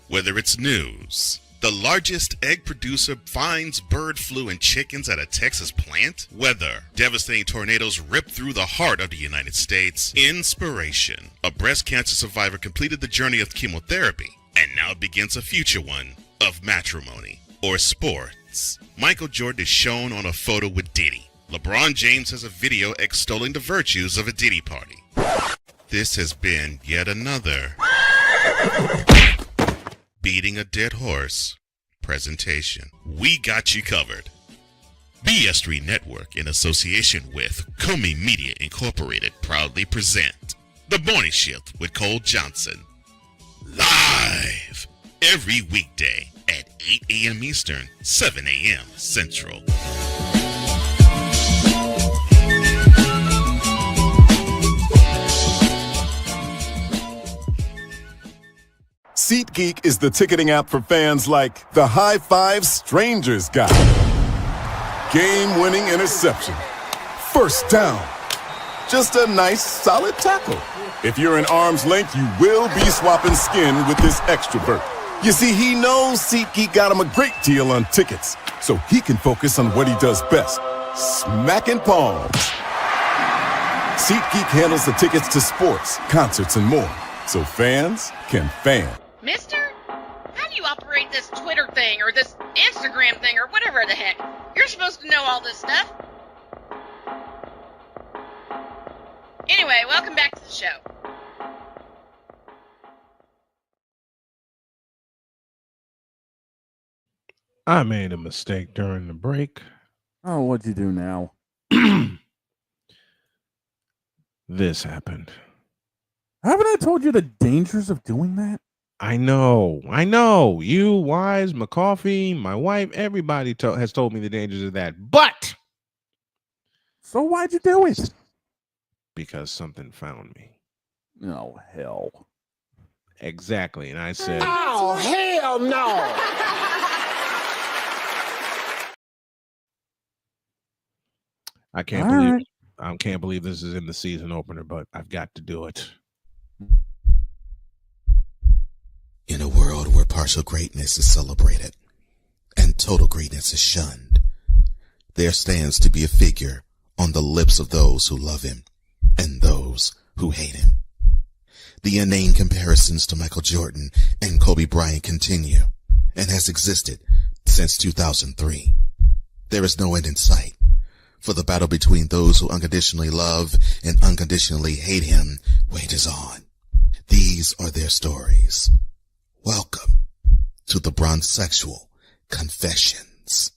Whether it's news, the largest egg producer finds bird flu in chickens at a Texas plant, weather, devastating tornadoes rip through the heart of the United States, inspiration, a breast cancer survivor completed the journey of chemotherapy and now begins a future one of matrimony, or sports. Michael Jordan is shown on a photo with Diddy. LeBron James has a video extolling the virtues of a Diddy party. This has been yet another beating a dead horse presentation. We got you covered. BS3 Network, in association with Comey Media Incorporated, proudly present The Morning Shift with Cole Johnson. Live every weekday at 8 a.m. Eastern, 7 a.m. Central. SeatGeek is the ticketing app for fans like the High Five Strangers guy. Game-winning interception. First down. Just a nice, solid tackle. If you're in arm's length, you will be swapping skin with this extrovert. You see, he knows SeatGeek got him a great deal on tickets, so he can focus on what he does best, smacking palms. SeatGeek handles the tickets to sports, concerts, and more, so fans can fan. Mister, how do you operate this Twitter thing or this Instagram thing or whatever the heck? You're supposed to know all this stuff. Anyway, welcome back to the show. I made a mistake during the break. Oh, what'd you do now? This happened. Haven't I told you the dangers of doing that? I know. You, Wise, McCoffee, my wife, everybody has told me the dangers of that. But so why'd you do it? Because something found me. Oh, hell. Exactly. And I said, Oh, hell no. I can't believe this is in the season opener, but I've got to do it. In a world where partial greatness is celebrated and total greatness is shunned, there stands to be a figure on the lips of those who love him and those who hate him. The inane comparisons to Michael Jordan and Kobe Bryant continue and has existed since 2003. There is no end in sight, for the battle between those who unconditionally love and unconditionally hate him wages on. These are their stories. Welcome to the Bronzexual Confessions.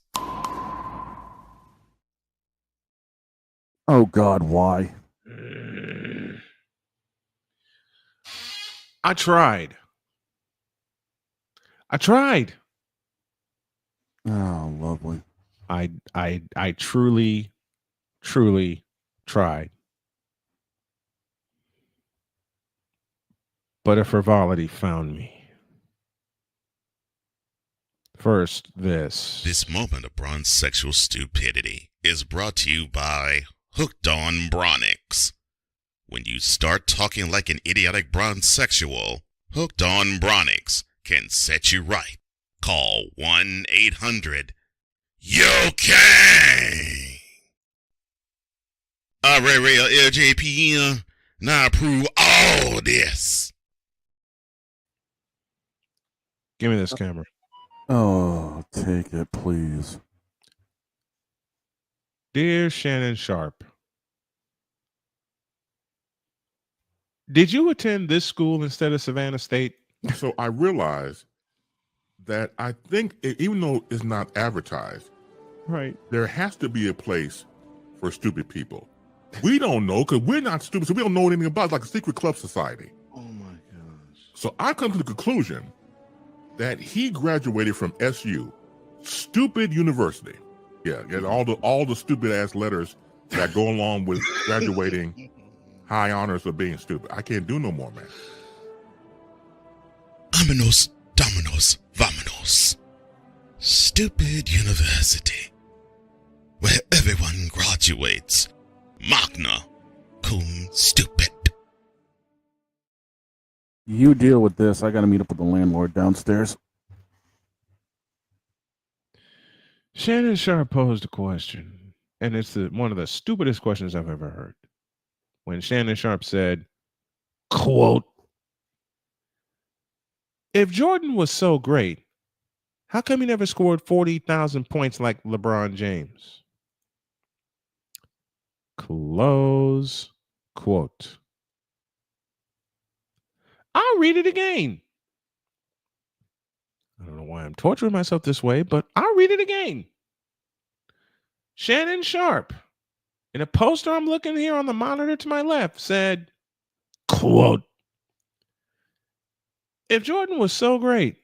Oh God, why? I tried. Oh, lovely. I truly tried. But a frivolity found me. First, This moment of bronzexual stupidity is brought to you by Hooked on Bronix. When you start talking like an idiotic bronzexual, Hooked on Bronix can set you right. Call 1-800-YO-KANG. Real LJPM, now approve all this. give me this camera. Oh, take it, please. Dear Shannon Sharp, did you attend this school instead of Savannah State? So I realized that I think, even though it's not advertised, right, there has to be a place for stupid people. We don't know because we're not stupid, so we don't know anything about it. It's like a secret club society. Oh my gosh. So I come to the conclusion that he graduated from SU, stupid university. Yeah, all the stupid ass letters that go along with graduating, high honors of being stupid. I can't do no more, man. Vámonos, dominos, vámonos. Stupid university, where everyone graduates. Magna cum stupid. You deal with this. I got to meet up with the landlord downstairs. Shannon Sharp posed a question, and it's one of the stupidest questions I've ever heard. When Shannon Sharp said, quote, if Jordan was so great, how come he never scored 40,000 points like LeBron James? Close quote. I'll read it again. I don't know why I'm torturing myself this way, but I'll read it again. Shannon Sharp, in a poster I'm looking here on the monitor to my left, said, quote, if Jordan was so great,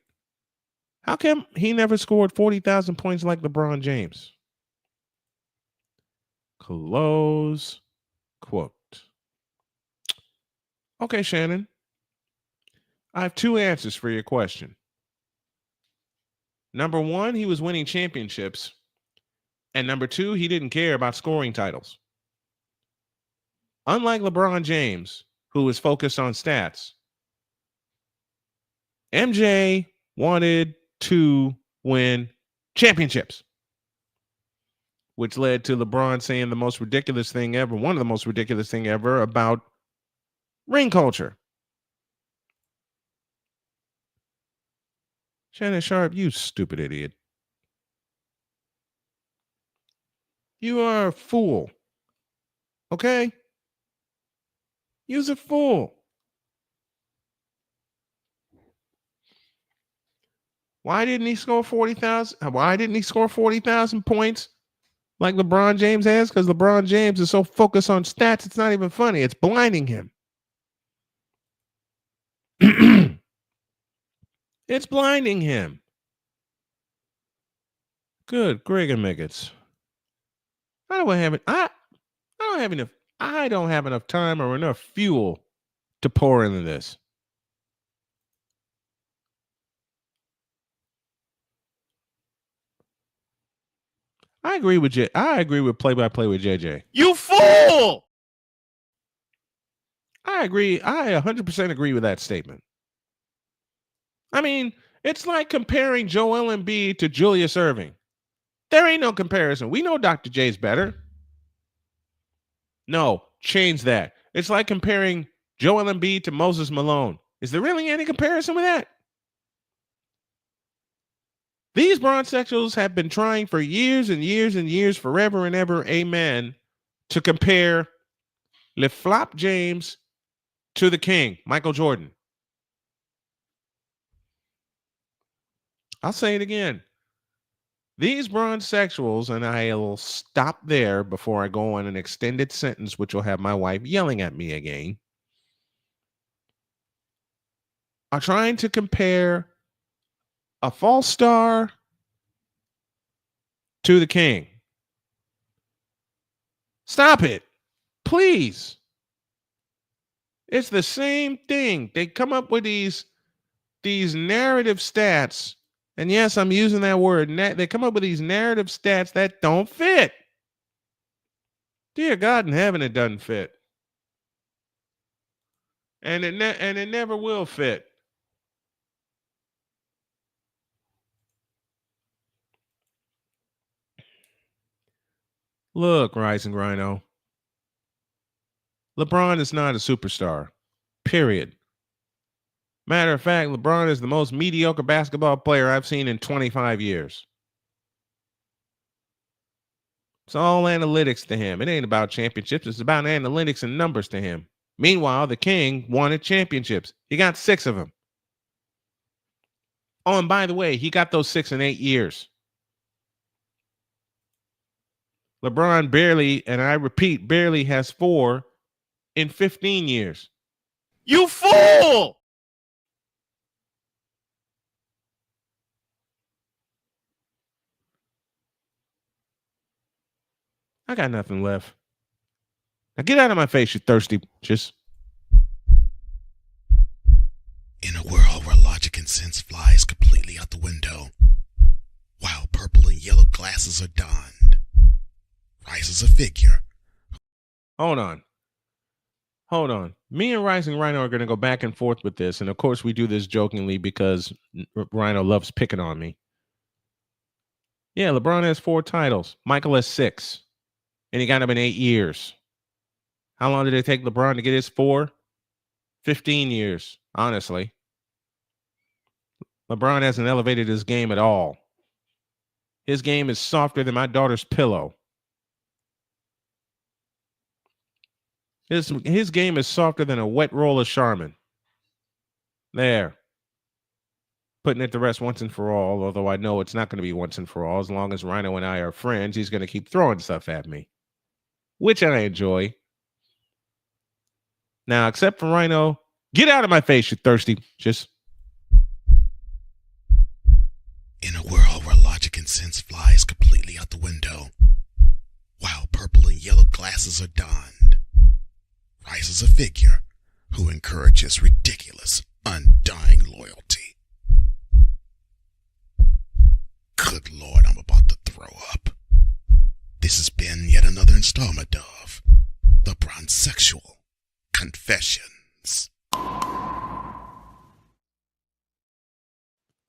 how come he never scored 40,000 points like LeBron James? Close quote. Okay, Shannon. I have two answers for your question. Number one, he was winning championships. And number two, he didn't care about scoring titles. Unlike LeBron James, who was focused on stats, MJ wanted to win championships, which led to LeBron saying the most ridiculous thing ever, one of the most ridiculous thing ever about ring culture. Shannon Sharp, you stupid idiot. You are a fool. Okay? You're a fool. Why didn't he score 40,000? Why didn't he score 40,000 points like LeBron James has? Because LeBron James is so focused on stats, it's not even funny. It's blinding him. It's blinding him. Good, Greg and Miggets. I don't have enough time or enough fuel to pour into this. I agree with play-by-play with JJ. You fool! I agree. I 100% agree with that statement. I mean, it's like comparing Joel Embiid to Julius Erving. There ain't no comparison. We know Dr. J's better. No, change that. It's like comparing Joel Embiid to Moses Malone. Is there really any comparison with that? These bronzexuals have been trying for years and years and years, forever and ever, amen, to compare LeFlop James to the king, Michael Jordan. I'll say it again. These bronzexuals, and I'll stop there before I go on an extended sentence, which will have my wife yelling at me again, are trying to compare a false star to the king. Stop it, please. It's the same thing. They come up with these narrative stats. And yes, I'm using that word. They come up with these narrative stats that don't fit. Dear God in heaven, it doesn't fit. And it never will fit. Look, Rising Rhino. LeBron is not a superstar. Period. Matter of fact, LeBron is the most mediocre basketball player I've seen in 25 years. It's all analytics to him. It ain't about championships. It's about analytics and numbers to him. Meanwhile, the king wanted championships. He got 6 of them. Oh, and by the way, he got those 6 in 8 years. LeBron barely, and I repeat, barely has 4 in 15 years. You fool! I got nothing left. Now get out of my face, you thirsty bitches. In a world where logic and sense flies completely out the window, while purple and yellow glasses are donned, rises a figure. Hold on. Me and Rising Rhino are going to go back and forth with this. And of course, we do this jokingly because Rhino loves picking on me. Yeah, LeBron has 4 titles. Michael has 6. And he got them in 8 years. How long did it take LeBron to get his 4? 15 years, honestly. LeBron hasn't elevated his game at all. His game is softer than my daughter's pillow. His game is softer than a wet roll of Charmin. There. Putting it to rest once and for all, although I know it's not going to be once and for all. As long as Rhino and I are friends, he's going to keep throwing stuff at me, which I enjoy. Now, except for Rhino, get out of my face, you thirsty. Just. In a world where logic and sense flies completely out the window, while purple and yellow glasses are donned, rises a figure who encourages ridiculous, undying loyalty. Good Lord, I'm about to throw up. This has been yet another installment of The Bronzexual Confessions.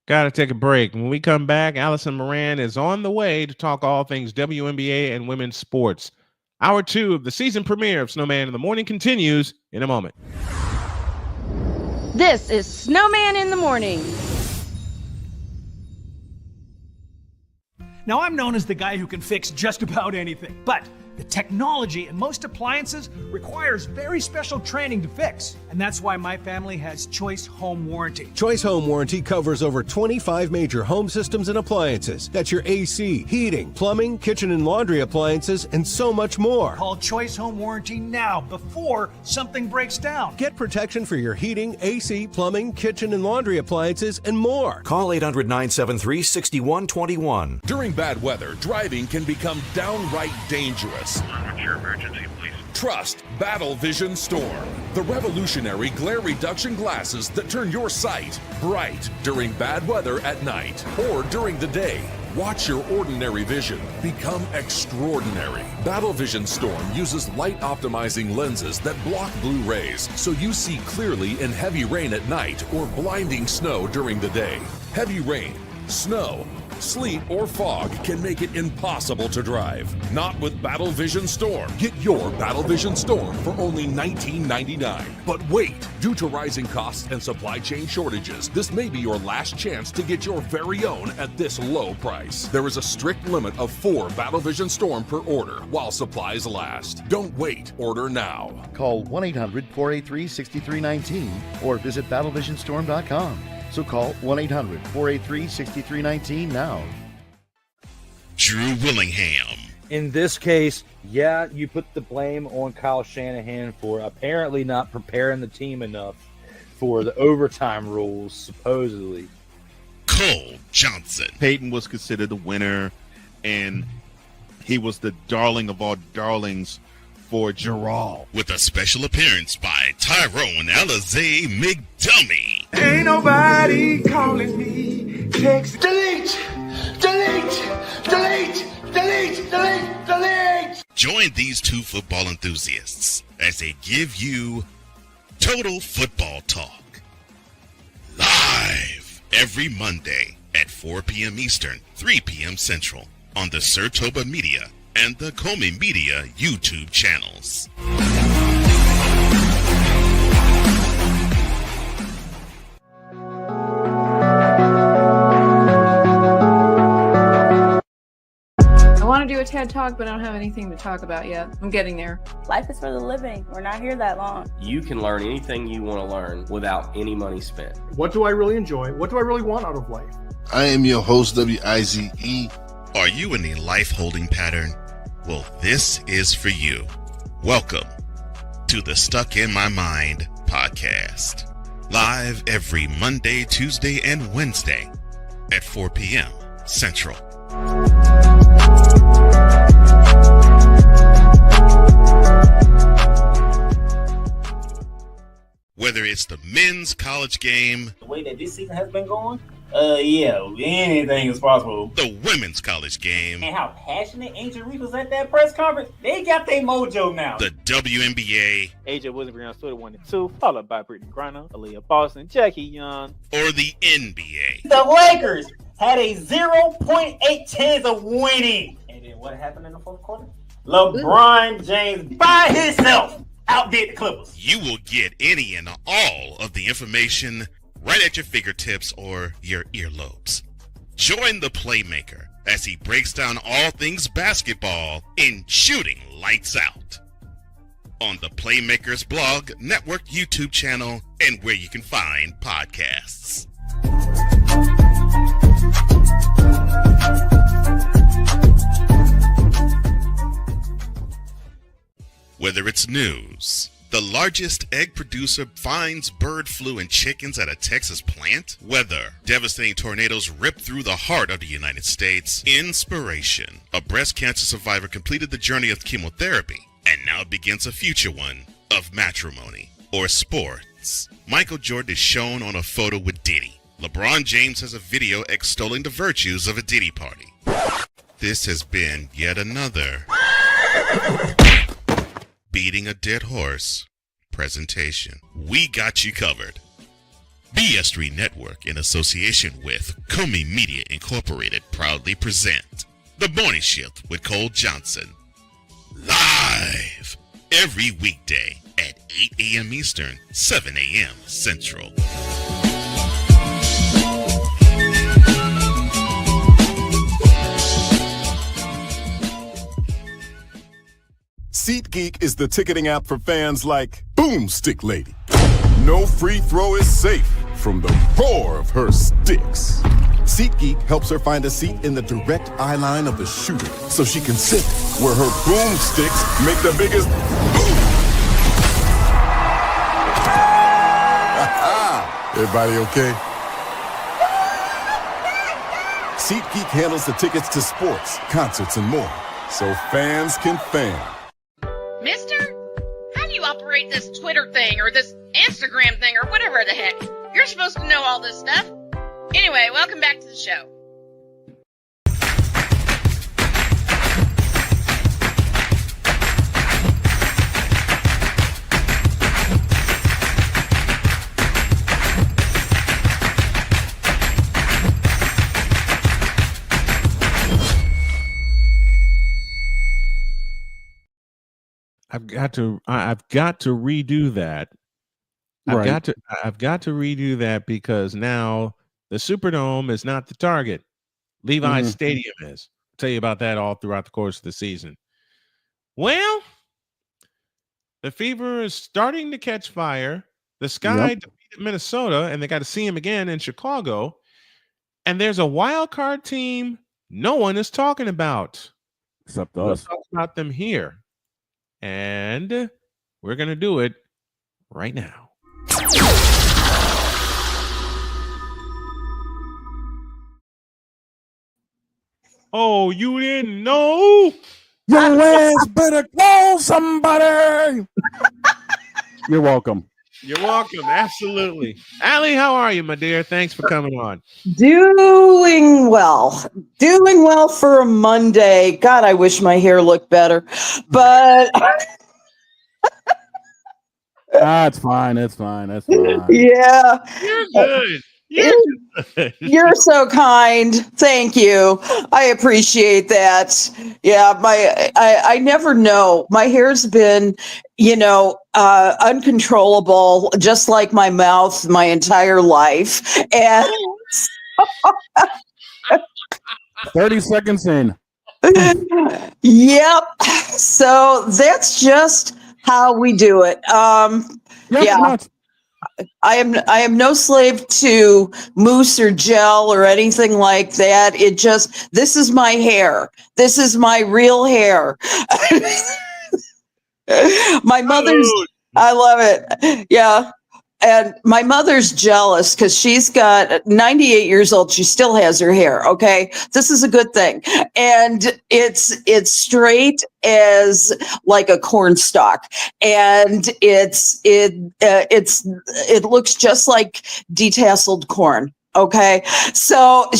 Gotta take a break. When we come back, Allison Moran is on the way to talk all things WNBA and women's sports. Hour 2 of the season premiere of Snowman in the Morning continues in a moment. This is Snowman in the Morning. Now, I'm known as the guy who can fix just about anything, but the technology in most appliances requires very special training to fix. And that's why my family has Choice Home Warranty. Choice Home Warranty covers over 25 major home systems and appliances. That's your AC, heating, plumbing, kitchen and laundry appliances, and so much more. Call Choice Home Warranty now before something breaks down. Get protection for your heating, AC, plumbing, kitchen and laundry appliances, and more. Call 800-973-6121. During bad weather, driving can become downright dangerous. What's your emergency, please? Trust Battle Vision Storm, the revolutionary glare reduction glasses that turn your sight bright during bad weather at night or during the day. Watch your ordinary vision become extraordinary. Battle Vision Storm uses light-optimizing lenses that block blue rays so you see clearly in heavy rain at night or blinding snow during the day. Heavy rain, snow, sleet, or fog can make it impossible to drive. Not with Battle Vision Storm. Get your Battle Vision Storm for only $19.99. But wait, due to rising costs and supply chain shortages, this may be your last chance to get your very own at this low price. There is a strict limit of 4 Battle Vision Storm per order while supplies last. Don't wait, order now. Call 1-800-483-6319 or visit battlevisionstorm.com. So call 1-800-483-6319 now. Drew Willingham. In this case, yeah, you put the blame on Kyle Shanahan for apparently not preparing the team enough for the overtime rules, supposedly. Cole Johnson. Peyton was considered the winner, and he was the darling of all darlings for Gerald. With a special appearance by Tyrone Alizé McDummy. Ain't nobody calling me. Text. Delete! Delete! Delete! Delete! Delete! Delete! Join these 2 football enthusiasts as they give you Total Football Talk. Live every Monday at 4 p.m. Eastern, 3 p.m. Central on the Sertoba Media and the Comey Media YouTube channels. I want to do a TED Talk, but I don't have anything to talk about yet. I'm getting there. Life is for the living. We're not here that long. You can learn anything you want to learn without any money spent. What do I really enjoy? What do I really want out of life? I am your host, WIZE. Are you in a life holding pattern? Well, this is for you. Welcome to the Stuck in My Mind podcast. Live every Monday, Tuesday, and Wednesday at 4 p.m. Central. Whether it's the men's college game, The way that this season has been going, yeah, anything is possible. the women's college game, And how passionate Angel Reese was at that press conference, they got their mojo now. the WNBA, AJ Wilson on Twitter 1 and 2, followed by Brittany Griner, Aaliyah Boston, Jackie Young. or the NBA. The Lakers had a 0.8 chance of winning. And then what happened in the fourth quarter? LeBron James by himself outdid the Clippers. You will get any and all of the information right at your fingertips or your earlobes. Join the Playmaker as he breaks down all things basketball in Shooting Lights Out on the Playmakers blog, network, YouTube channel, and where you can find podcasts. Whether it's news, the largest egg producer finds bird flu in chickens at a Texas plant, weather, devastating tornadoes rip through the heart of the United States, inspiration, a breast cancer survivor completed the journey of chemotherapy and now begins a future one of matrimony, or sports. Michael Jordan is shown on a photo with Diddy. LeBron James has a video extolling the virtues of a Diddy party. This has been yet another Beating a Dead Horse presentation. We got you covered. BS3 Network, in association with Comey Media Incorporated, proudly present The Morning Shift with Cole Johnson. Live every weekday at 8 a.m. Eastern, 7 a.m. Central. SeatGeek is the ticketing app for fans like Boomstick Lady. No free throw is safe from the roar of her sticks. SeatGeek helps her find a seat in the direct eye line of the shooter so she can sit where her boomsticks make the biggest boom. Everybody okay? SeatGeek handles the tickets to sports, concerts, and more. so fans can fan. Mister, how do you operate this Twitter thing or this Instagram thing or whatever the heck? You're supposed to know all this stuff. Anyway, welcome back to the show. I've got to redo that. I've got to redo that because now the Superdome is not the target. Levi's Stadium is. I'll tell you about that all throughout the course of the season. Well, the Fever is starting to catch fire. The Sky defeated Minnesota, and they got to see him again in Chicago. And there's a wild card team no one is talking about. Except we'll us. talk about them here. And we're going to do it right now. Oh, you didn't know? Your ass better call somebody. You're welcome. You're welcome. Absolutely. Allie, how are you, my dear? Thanks for coming on. Doing well. Doing well for a Monday. God, I wish my hair looked better. But it's fine. It's fine. That's fine. Yeah. You're good. You're so kind. Thank you. I appreciate that. Yeah, I never know. My hair's been, uncontrollable, just like my mouth, my entire life. And 30 seconds in. Yep. So that's just how we do it. Yeah. I am no slave to mousse or gel or anything like that. This is my hair. This is my real hair. My mother's, I love it. Yeah. And my mother's jealous because she's got 98 years old. She still has her hair. Okay. This is a good thing. And it's straight as like a corn stalk. And it looks just like detasseled corn. Okay. So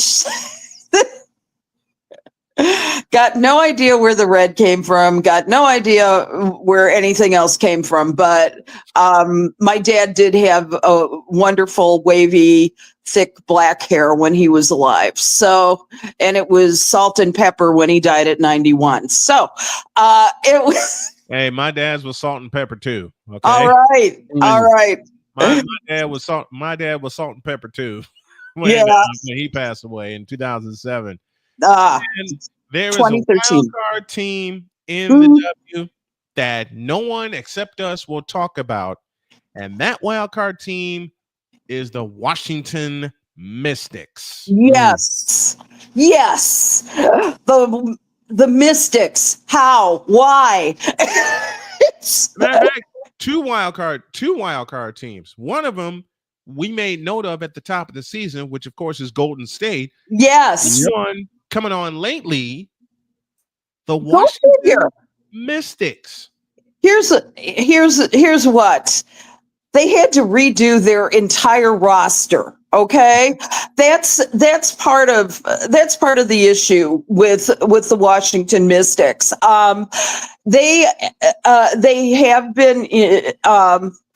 got no idea where the red came from, got no idea where anything else came from. But my dad did have a wonderful, wavy, thick black hair when he was alive. So, and it was salt and pepper when he died at 91. So it was. Hey, my dad's was salt and pepper too. Okay. All right. All right. My dad was salt and pepper too. When he passed away in 2007. And there is a wild card team in the W that no one except us will talk about, and that wild card team is the Washington Mystics. Yes, yes, the Mystics. How? Why? Two wild card teams. One of them we made note of at the top of the season, which of course is Golden State. Yes. This one coming on lately, the Washington Mystics. Here's what they had to redo their entire roster. Okay, that's part of the issue with the Washington Mystics. They have been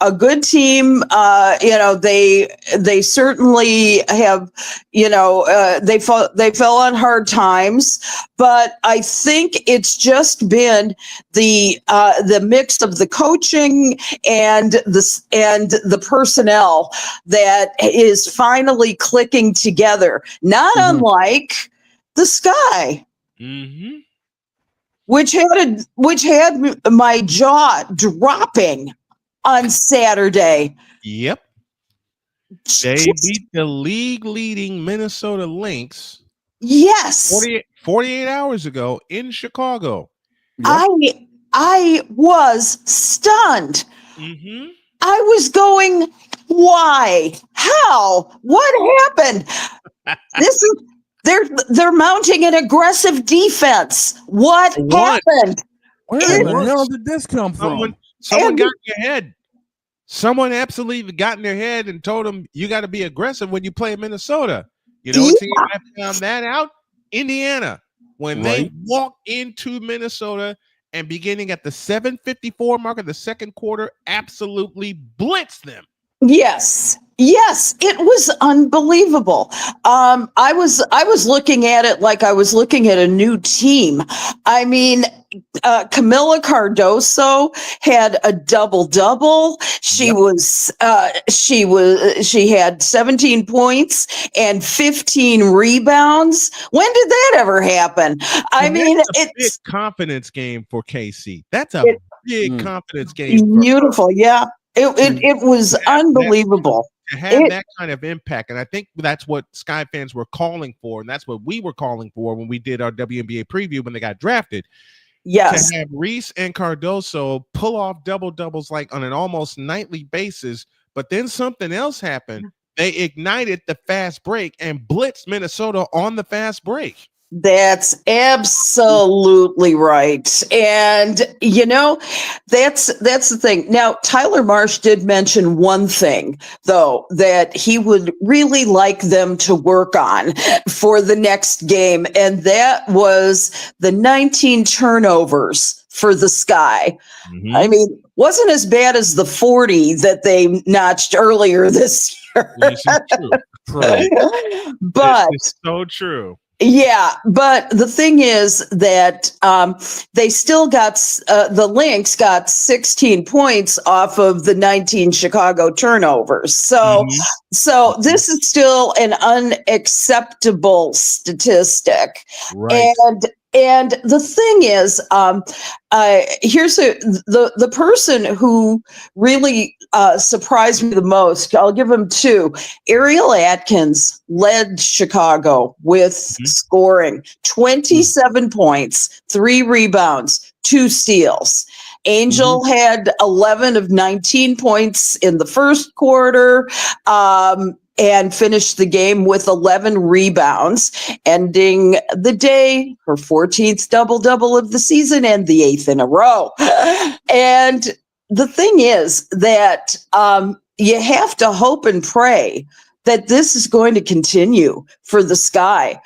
a good team. They certainly have. They fell on hard times, but I think it's just been the mix of the coaching and the personnel that is finally clicking together. Not unlike the Sky. Mm-hmm. Which had my jaw dropping on Saturday. Yep. They beat the league leading Minnesota Lynx. Yes. 48 hours ago in Chicago. Yep. I was stunned. Mm-hmm. I was going, why? How? What happened? They're mounting an aggressive defense. What happened? Where the hell did this come from? Someone got in your head. Someone absolutely got in their head and told them you got to be aggressive when you play Minnesota. You know, what team that found that out? Indiana. When they walked into Minnesota and beginning at the 7:54 mark of the second quarter, absolutely blitzed them. Yes, it was unbelievable. I was looking at it like I was looking at a new team. I mean, Camila Cardoso had a double-double. She had 17 points and 15 rebounds. When did that ever happen? I mean, it's a big confidence game for KC. That's a big confidence game. Beautiful, yeah. It was unbelievable. To have that kind of impact, and I think that's what Sky fans were calling for, and that's what we were calling for when we did our WNBA preview when they got drafted. Yes. To have Reese and Cardoso pull off double-doubles like on an almost nightly basis, but then something else happened. They ignited the fast break and blitzed Minnesota on the fast break. That's absolutely right. And, you know, that's the thing. Now, Tyler Marsh did mention one thing, though, that he would really like them to work on for the next game. And that was the 19 turnovers for the Sky. Mm-hmm. I mean, wasn't as bad as the 40 that they notched earlier this year. This is true. But it's so true. Yeah, but the thing is that they still got the Lynx got 16 points off of the 19 Chicago turnovers. So, so this is still an unacceptable statistic. Right. And the thing is, here's the person who really surprised me the most. I'll give him two. Ariel Atkins led Chicago with scoring 27 points, 3 rebounds, 2 steals. Angel had 11 of 19 points in the first quarter. And finished the game with 11 rebounds, ending the day her 14th double-double of the season and the 8th in a row. And the thing is that you have to hope and pray that this is going to continue for the Sky.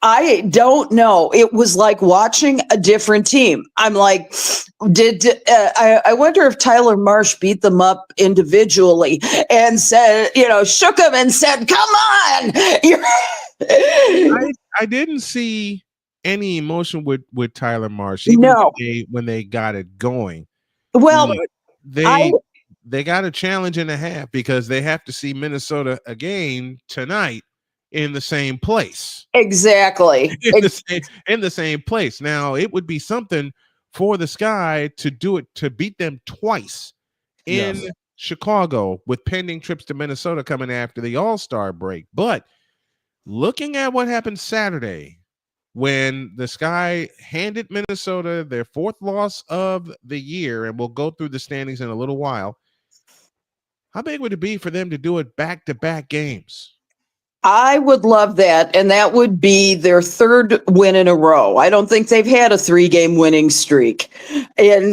I don't know. It was like watching a different team. I'm like, I wonder if Tyler Marsh beat them up individually and said, shook them and said, "Come on." I didn't see any emotion with Tyler Marsh. When they got it going. Well, they got a challenge and a half because they have to see Minnesota again tonight in the same place. Exactly. in the same place. Now, it would be something for the Sky to do it, to beat them twice in Chicago with pending trips to Minnesota coming after the All-Star break. But looking at what happened Saturday when the Sky handed Minnesota their 4th loss of the year, and we'll go through the standings in a little while, how big would it be for them to do it back-to-back games? I would love that, and that would be their 3rd win in a row. I don't think they've had a 3-game winning streak in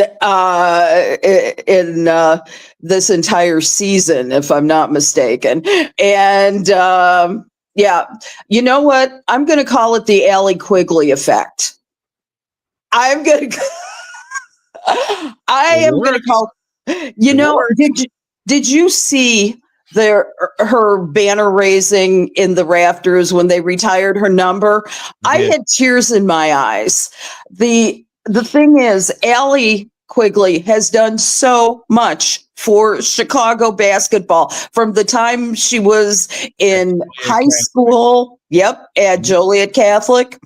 this entire season, if I'm not mistaken. And yeah, you know what? I'm going to call it the Allie Quigley effect. I am going to call. Did you see her banner raising in the rafters when they retired her number? I had tears in my eyes. The thing is, Allie Quigley has done so much for Chicago basketball from the time she was in high school. At Joliet Catholic,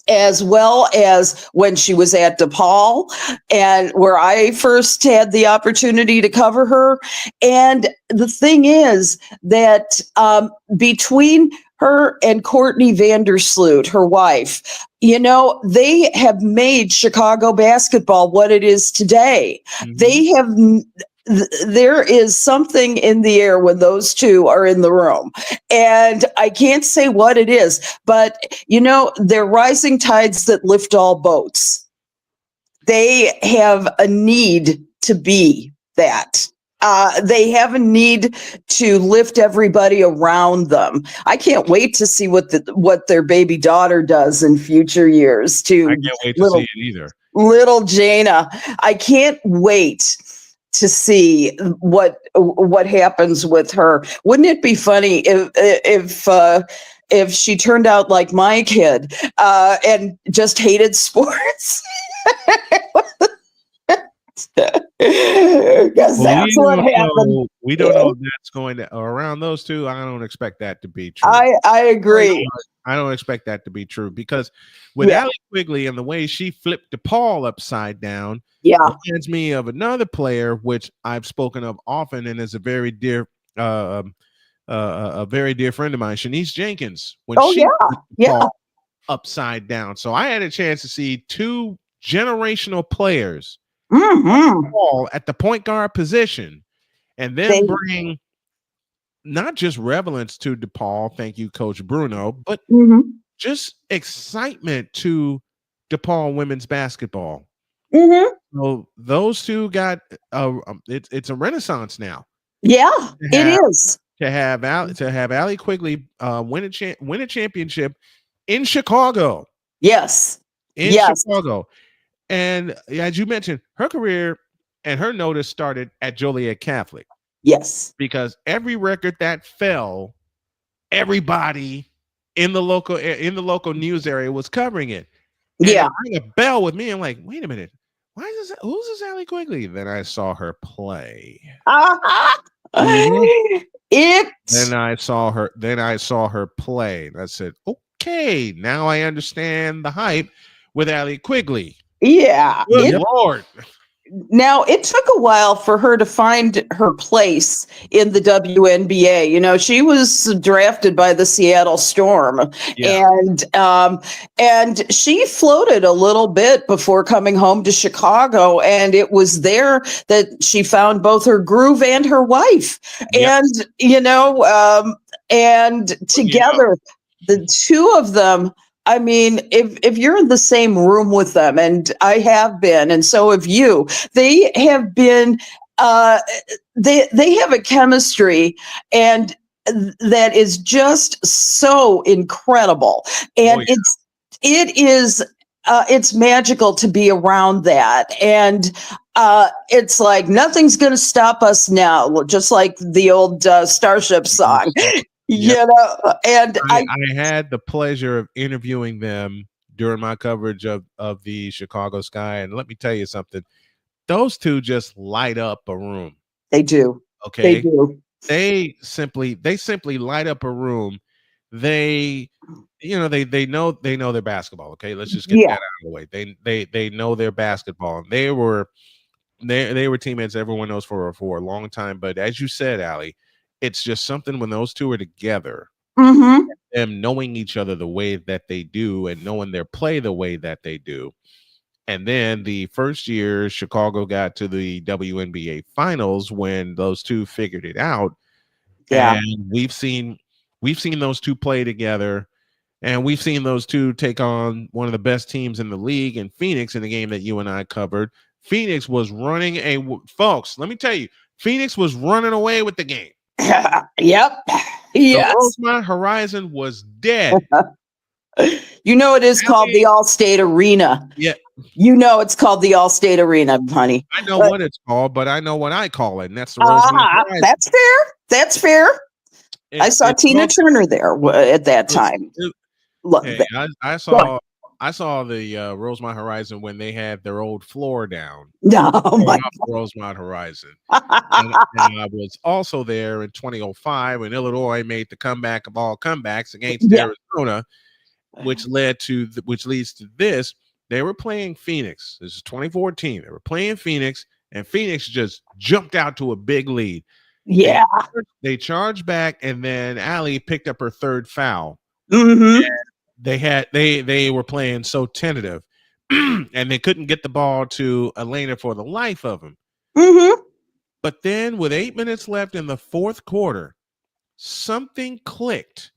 as well as when she was at DePaul, and where I first had the opportunity to cover her. And the thing is that between her and Courtney Vandersloot, her wife, they have made Chicago basketball what it is today. there is something in the air when those two are in the room. And I can't say what it is, but they're rising tides that lift all boats. They have a need to be that. They have a need to lift everybody around them. I can't wait to see what their baby daughter does in future years. I can't wait to see it either. Little Jaina. I can't wait to see what happens with her. Wouldn't it be funny if she turned out like my kid and just hated sports? Because that's what happened. We don't know if that's going to around those two. I don't expect that to be true. I agree. I don't expect that to be true because with Allie Quigley and the way she flipped DePaul upside down, reminds me of another player which I've spoken of often and is a very dear friend of mine, Shanice Jenkins. When she flipped DePaul upside down. So I had a chance to see two generational players at the point guard position, and then bring not just relevance to DePaul, thank you, Coach Bruno, but just excitement to DePaul women's basketball. So those two got it's a renaissance now. Yeah, it is to have Allie Quigley win a championship in Chicago. Yes, Chicago. And as you mentioned, her career and her notice started at Joliet Catholic. Yes. Because every record that fell, everybody in the local news area was covering it. And it rang a bell with me. I'm like, wait a minute. Who's this Allie Quigley? Then I saw her play. Then I saw her play. And I said, okay, now I understand the hype with Allie Quigley. Yeah. Good Lord. Now, it took a while for her to find her place in the WNBA. She was drafted by the Seattle Storm, and she floated a little bit before coming home to Chicago. And it was there that she found both her groove and her wife. And, and together, the two of them, I mean, if you're in the same room with them, and I have been, and so have you, they have been, they have a chemistry and that is just so incredible. And it's magical to be around that. And it's like nothing's going to stop us now, just like the old Starship song. And I had the pleasure of interviewing them during my coverage of the Chicago Sky, and let me tell you something, those two just light up a room. They do. Okay, they do. They simply light up a room. They know their basketball. Okay, let's just get that out of the way. They know their basketball, and they were teammates everyone knows for a long time. But as you said, Allie, it's just something when those two are together, them knowing each other the way that they do and knowing their play the way that they do. And then the first year Chicago got to the WNBA finals when those two figured it out. And we've seen those two play together, and we've seen those two take on one of the best teams in the league in Phoenix in the game that you and I covered. Phoenix was running folks, let me tell you, Phoenix was running away with the game. Yes. The Rosemont Horizon was dead. It is called the All-State Arena. Yeah. It's called the All-State Arena, honey. I know what it's called, but I know what I call it, and that's the Rosemont Horizon. That's fair. I saw Tina Turner there at that time. I saw the Rosemont Horizon when they had their old floor down. Rosemont Horizon. and I was also there in 2005 when Illinois made the comeback of all comebacks against Arizona, which leads to this. They were playing Phoenix. This is 2014. They were playing Phoenix, and Phoenix just jumped out to a big lead. Yeah. They charged back, and then Allie picked up her third foul. They were playing so tentative, and they couldn't get the ball to Elena for the life of them. But then with 8 minutes left in the fourth quarter, something clicked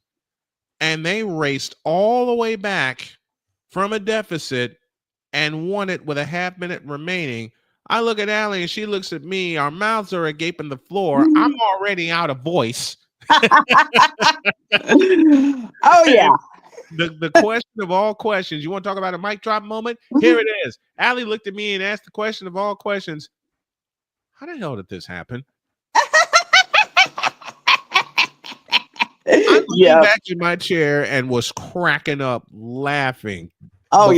and they raced all the way back from a deficit and won it with a half minute remaining. I look at Allie and she looks at me. Our mouths are agape in the floor. I'm already out of voice. Oh, yeah. The question of all questions. You want to talk about a mic drop moment? Here it is. Allie looked at me and asked the question of all questions. How the hell did this happen? I leaned back in my chair and was cracking up laughing. Oh,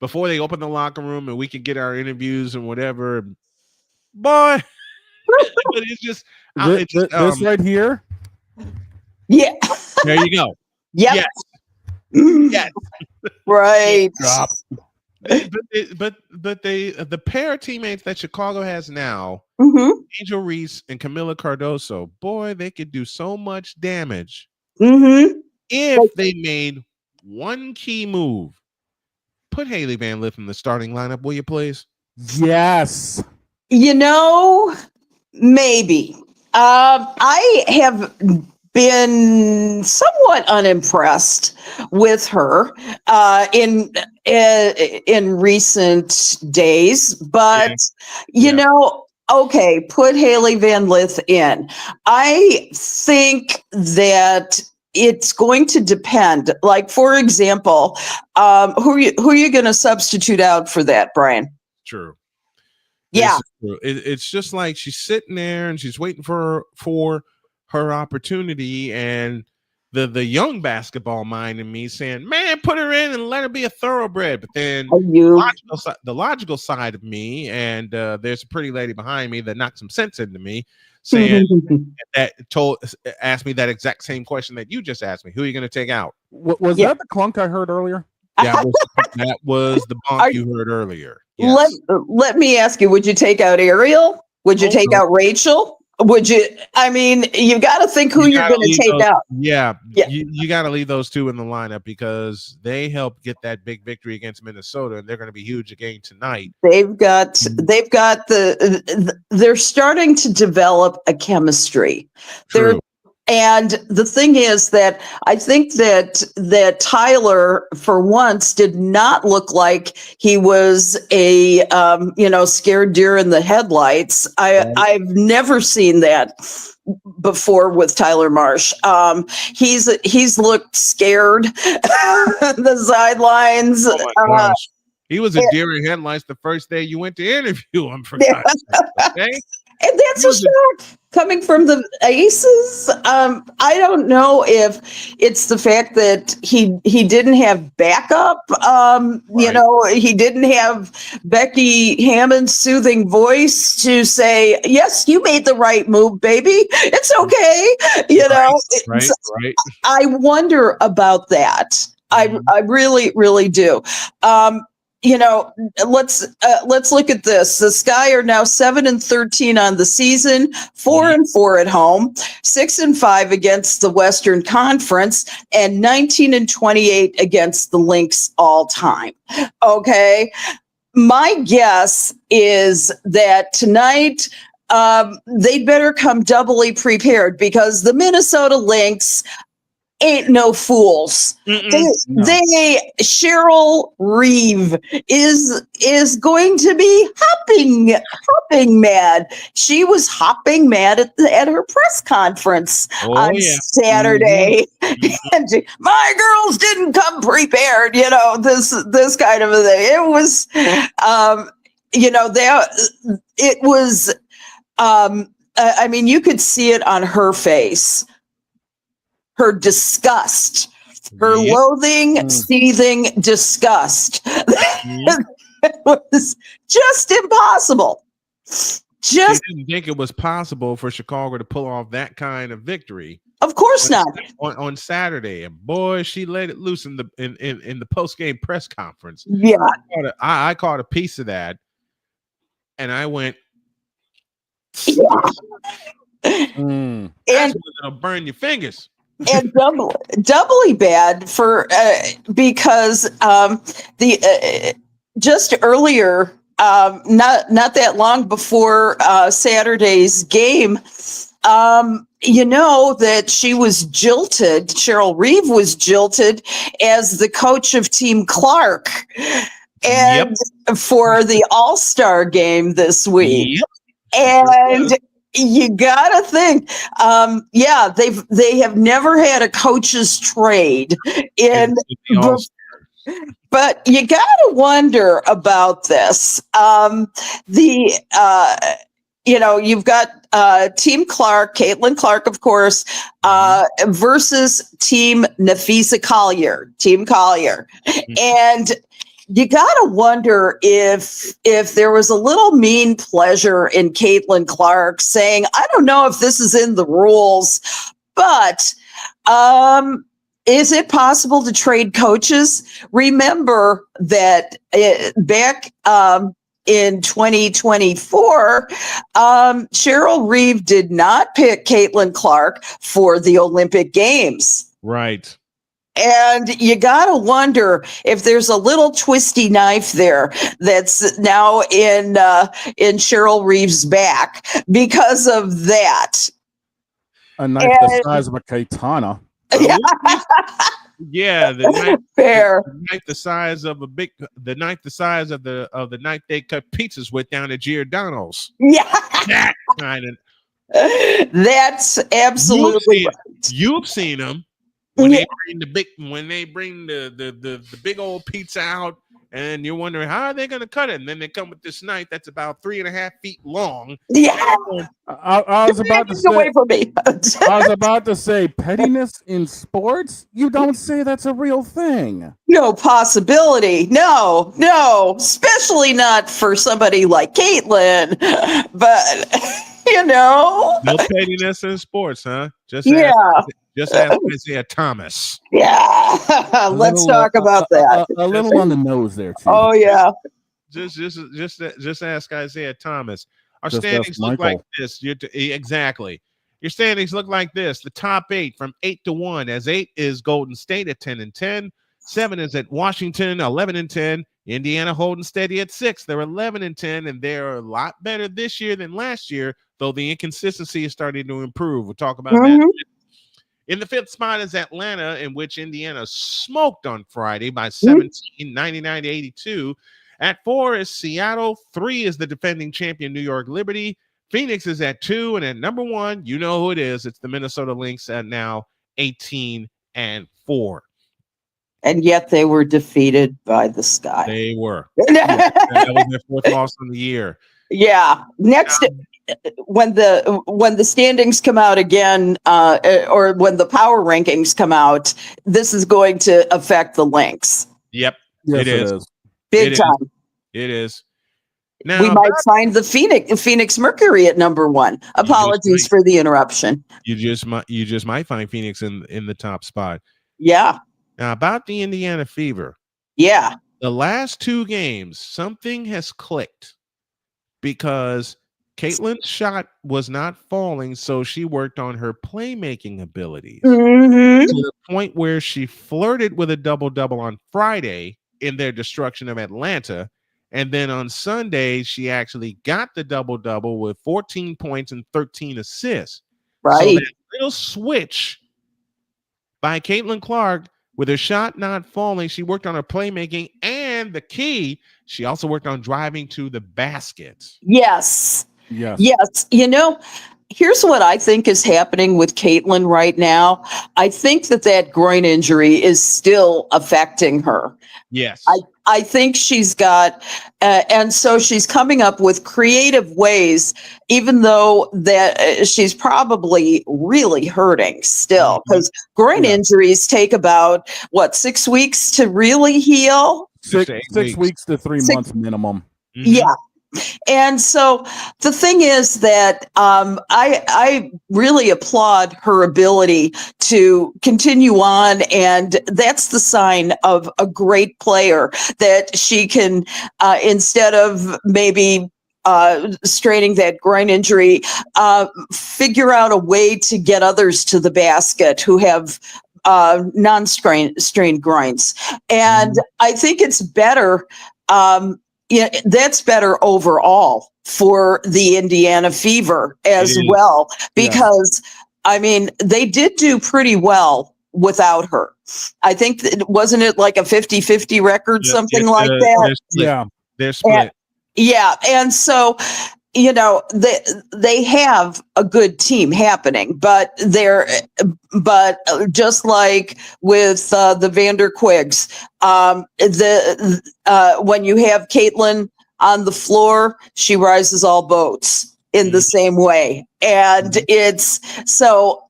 before they opened the locker room and we could get our interviews and whatever. Boy, but it's just this right here. Yeah. There you go. Yep. Yes. Yes. Right. But the pair of teammates that Chicago has now, Angel Reese and Camila Cardoso, boy, they could do so much damage if they made one key move. Put Haley Van Lith in the starting lineup, will you please? Yes. You know, maybe. I have been somewhat unimpressed with her in recent days, but you know, okay, put Haley Van Lith in. I think that it's going to depend. Like, for example, who are you going to substitute out for that, Brian? True. Yeah. It's just like she's sitting there and she's waiting for her opportunity, and the young basketball mind in me saying, man, put her in and let her be a thoroughbred. But then the logical side of me, and there's a pretty lady behind me that knocked some sense into me, saying asked me that exact same question that you just asked me. Who are you going to take out? Was that the clunk I heard earlier? That was the bonk you heard earlier. Yes. Let me ask you, would you take out Ariel? Would you take out Rachel? Would you? I mean, you got to think who you're going to take out. Yeah. You got to leave those two in the lineup because they helped get that big victory against Minnesota, and they're going to be huge again tonight. They're starting to develop a chemistry. True. And the thing is that I think that Tyler, for once, did not look like he was a scared deer in the headlights. I've never seen that before with Tyler Marsh. He's looked scared. The sidelines. Oh my gosh. He was a deer in headlights the first day you went to interview him, for God's sake. Okay? And that's a shock coming from the Aces. I don't know if it's the fact that he didn't have backup. You know, he didn't have Becky Hammond's soothing voice to say, yes, you made the right move, baby. It's okay. You know, right. I wonder about that. I really, really do. You know, let's look at this. The Sky are now 7-13 on the season, 4-4 at home, 6-5 against the Western Conference, and 19-28 against the Lynx all time. Okay, my guess is that tonight they'd better come doubly prepared because the Minnesota Lynx ain't no fools. Cheryl Reeve is going to be hopping mad. She was hopping mad at her press conference on Saturday. And my girls didn't come prepared, you know, this kind of a thing. It was it was I mean, you could see it on her face. Her disgust, her loathing, seething disgust. It was just impossible. She didn't think it was possible for Chicago to pull off that kind of victory. Of course not. On Saturday, and boy, she let it loose in the post-game press conference. Yeah, I caught a piece of that, and I went. And it'll burn your fingers. And doubly bad for because just earlier not that long before Saturday's game, that she was jilted. Cheryl Reeve was jilted as the coach of Team Clark, and for the All-Star game this week. And you gotta think, they have never had a coach's trade in. But you gotta wonder about this. You've got Team Clark, Caitlin Clark, of course, versus Team Nafisa Collier, Team Collier, and you gotta wonder if there was a little mean pleasure in Caitlin Clark saying, "I don't know if this is in the rules, but is it possible to trade coaches?" Remember that back in 2024, Cheryl Reeve did not pick Caitlin Clark for the Olympic Games. Right. And you got to wonder if there's a little twisty knife there that's now in Cheryl Reeve's back because of that. A knife the size of a katana. Yeah, the knife, fair. The knife the size of the knife they cut pizzas with down at Giordano's. Yeah, that kind of. That's absolutely right. You've seen them when they bring the big old pizza out, and you're wondering how are they going to cut it, and then they come with this knife that's about 3.5 feet long. Yeah, I was about to say. Away from me. I was about to say pettiness in sports. You don't say that's a real thing. No possibility. No, especially not for somebody like Caitlin. But no pettiness in sports, huh? Just ask Isaiah Thomas. Yeah, let's talk about that. A little on the nose there, too. Oh yeah. Just ask Isaiah Thomas. Our Just standings ask look Michael. like this. Exactly. Your standings look like this. The top 8 from 8-1, as 8 is Golden State at 10-10. 7 is at Washington, 11-10. Indiana holding steady at 6. They're 11-10, and they're a lot better this year than last year, though the inconsistency is starting to improve. We'll talk about that. In the 5th spot is Atlanta, in which Indiana smoked on Friday by 17, 99-82. At 4 is Seattle. 3 is the defending champion New York Liberty. Phoenix is at 2, and at number 1, you know who it is. It's the Minnesota Lynx at now 18-4. And yet they were defeated by the Sky. They were. That was their 4th loss of the year. Yeah. Next, when the standings come out again, or when the power rankings come out, this is going to affect the Lynx. Yep. Yes, it is. Big time. It is. Now, we might find the Phoenix Mercury at number 1. Apologies for the interruption. You just might find Phoenix in the top spot. Yeah. Now about the Indiana Fever. Yeah. The last 2 games, something has clicked because Caitlin's shot was not falling, so she worked on her playmaking abilities to the point where she flirted with a double-double on Friday in their destruction of Atlanta. And then on Sunday, she actually got the double-double with 14 points and 13 assists. Right. So that little switch by Caitlin Clark with her shot not falling, she worked on her playmaking, and the key, she also worked on driving to the basket. Yes. Here's what I think is happening with Caitlin right now. I think that groin injury is still affecting her. Yes. I think she's got, and so she's coming up with creative ways, even though that she's probably really hurting still, because groin injuries take about 6 weeks to really heal. 6 weeks to 3 months minimum. Yeah. And so the thing is that I really applaud her ability to continue on. And that's the sign of a great player, that she can, instead of maybe straining that groin injury, figure out a way to get others to the basket who have strained groins. And I think it's better, yeah, that's better overall for the Indiana Fever as well, because I mean, they did do pretty well without her. I think wasn't it like a 50-50 record, something like that? They're split. And so, you know, they have a good team happening, but just like with the Vander Quigs, when you have Caitlin on the floor, she rises all boats in the same way, and it's so.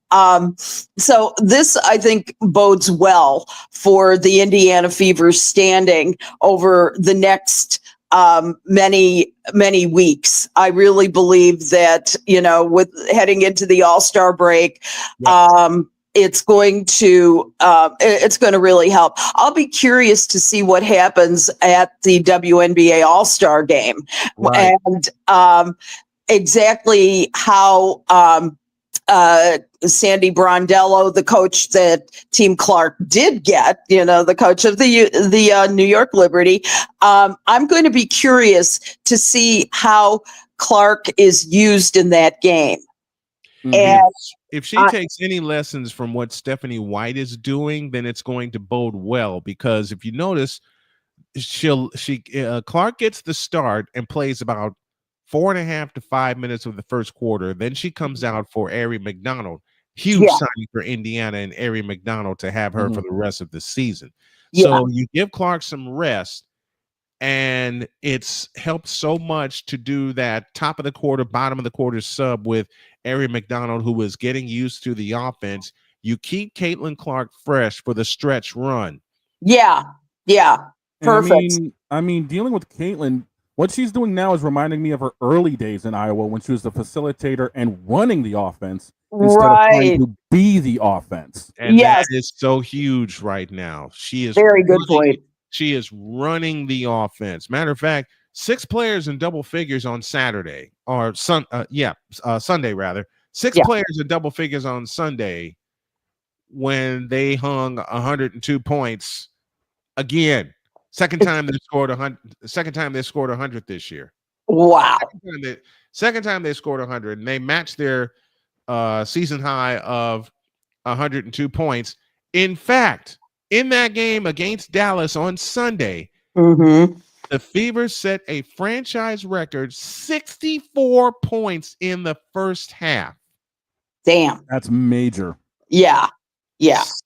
So this, I think, bodes well for the Indiana Fever standing over the next many weeks. I really believe that, you know, with heading into the All-Star break, it's going to really help. I'll be curious to see what happens at the WNBA All-Star game, and exactly how Sandy Brondello, the coach that Team Clark did get, you know, the coach of the New York Liberty. I'm going to be curious to see how Clark is used in that game. And if she takes any lessons from what Stephanie White is doing, then it's going to bode well, because if you notice, Clark gets the start and plays about 4.5 to 5 minutes of the first quarter. Then she comes out for Ari McDonald. Huge signing for Indiana and Ari McDonald to have her for the rest of the season. So you give Clark some rest, and it's helped so much to do that top of the quarter, bottom of the quarter sub with Ari McDonald, who is getting used to the offense. You keep Caitlin Clark fresh for the stretch run. Perfect. I mean, dealing with Caitlin, what she's doing now is reminding me of her early days in Iowa when she was the facilitator and running the offense instead of trying to be the offense. And that is so huge right now. She is very good point. She is running the offense. Matter of fact, 6 players in double figures on Saturday, or Sunday rather. 6 players in double figures on Sunday when they hung 102 points again. Second time they scored 100. Second time they scored 100 this year. Wow. Second time they scored 100, and they matched their season high of 102 points. In fact, in that game against Dallas on Sunday, the Fever set a franchise record 64 points in the first half. Damn. That's major. Yeah.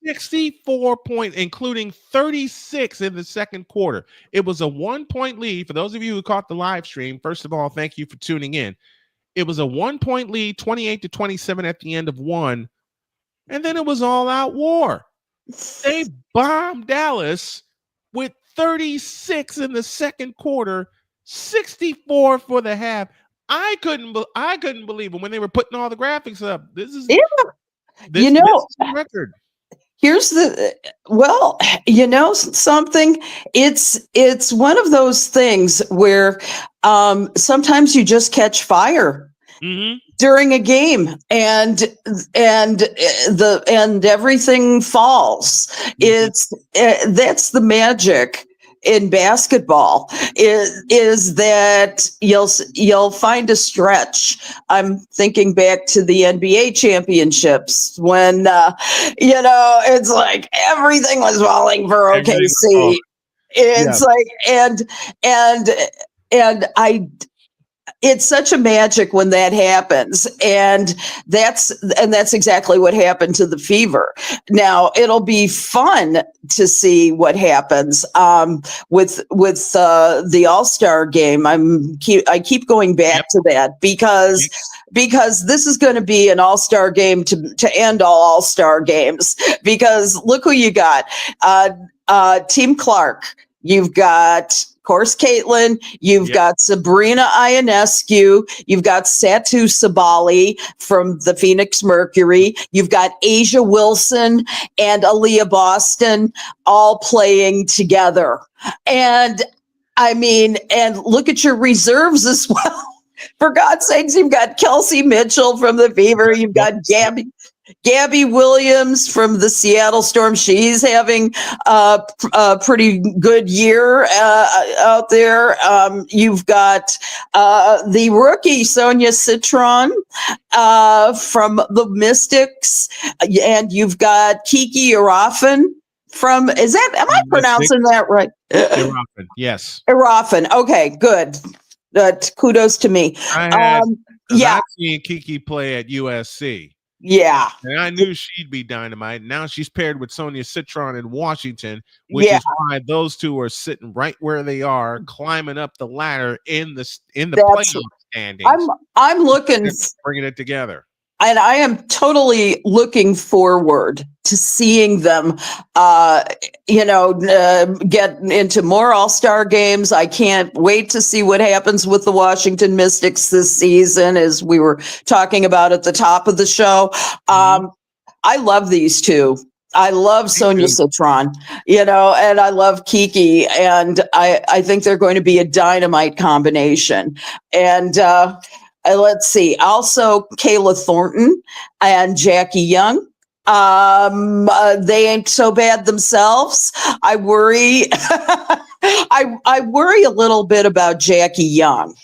64 points, including 36 in the second quarter. It was a 1-point lead. For those of you who caught the live stream, first of all, thank you for tuning in. It was a 1-point lead, 28-27 at the end of one. And then it was all out war. They bombed Dallas with 36 in the second quarter, 64 for the half. I couldn't believe it when they were putting all the graphics up. This is this is a record. Here's something. It's one of those things where sometimes you just catch fire during a game, and everything falls. That's the magic in basketball is that you'll find a stretch. I'm thinking back to the NBA championships when it's like everything was falling for OKC. It's like it's such a magic when that happens, and that's exactly what happened to the Fever. Now it'll be fun to see what happens with the All-Star game. I keep going back to that because this is going to be an All-Star game to end all All-Star games, because look who you got. Team Clark, you've got, of course, Caitlin, you've got Sabrina Ionescu, you've got Satu Sabali from the Phoenix Mercury, you've got Asia Wilson and Aaliyah Boston all playing together. And I mean, and look at your reserves as well. For God's sakes, you've got Kelsey Mitchell from the Fever, you've got Gabby Gabby Williams from the Seattle Storm. She's having a pretty good year out there. You've got the rookie Sonia Citron from the Mystics, and you've got Kiki Arafin from. Am I pronouncing that right? Arafin, yes. Arafin. Okay, good. Kudos to me. I've seen Kiki play at USC. Yeah. And I knew she'd be dynamite. Now she's paired with Sonia Citron in Washington, which is why those two are sitting right where they are, climbing up the ladder in the playoff standings. I'm looking bringing it together. And I am totally looking forward to seeing them, get into more All-Star games. I can't wait to see what happens with the Washington Mystics this season, as we were talking about at the top of the show. I love these two. I love Sonia Citron, and I love Kiki, and I think they're going to be a dynamite combination. And let's see. Also, Kayla Thornton and Jackie Young. They ain't so bad themselves. I worry. I worry a little bit about Jackie Young,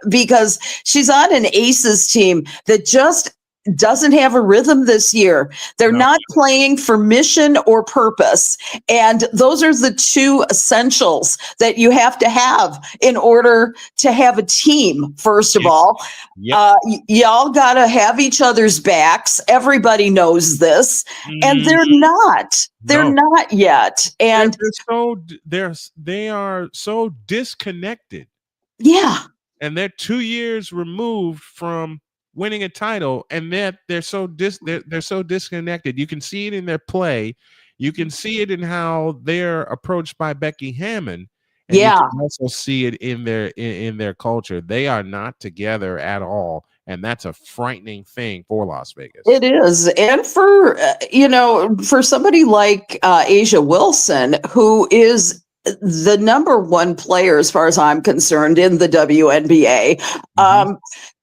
because she's on an Aces team that just doesn't have a rhythm this year. They're not playing for mission or purpose. And those are the two essentials that you have to have in order to have a team. First of all, y'all got to have each other's backs. Everybody knows this, and they're not. They're not yet. And they are so disconnected. Yeah. And they're 2 years removed from winning a title, and they're so disconnected. You can see it in their play. You can see it in how they're approached by Becky Hammond. And you can also see it in their culture. They are not together at all, and that's a frightening thing for Las Vegas. It is. And for for somebody like Asia Wilson, who is the number one player, as far as I'm concerned, in the WNBA,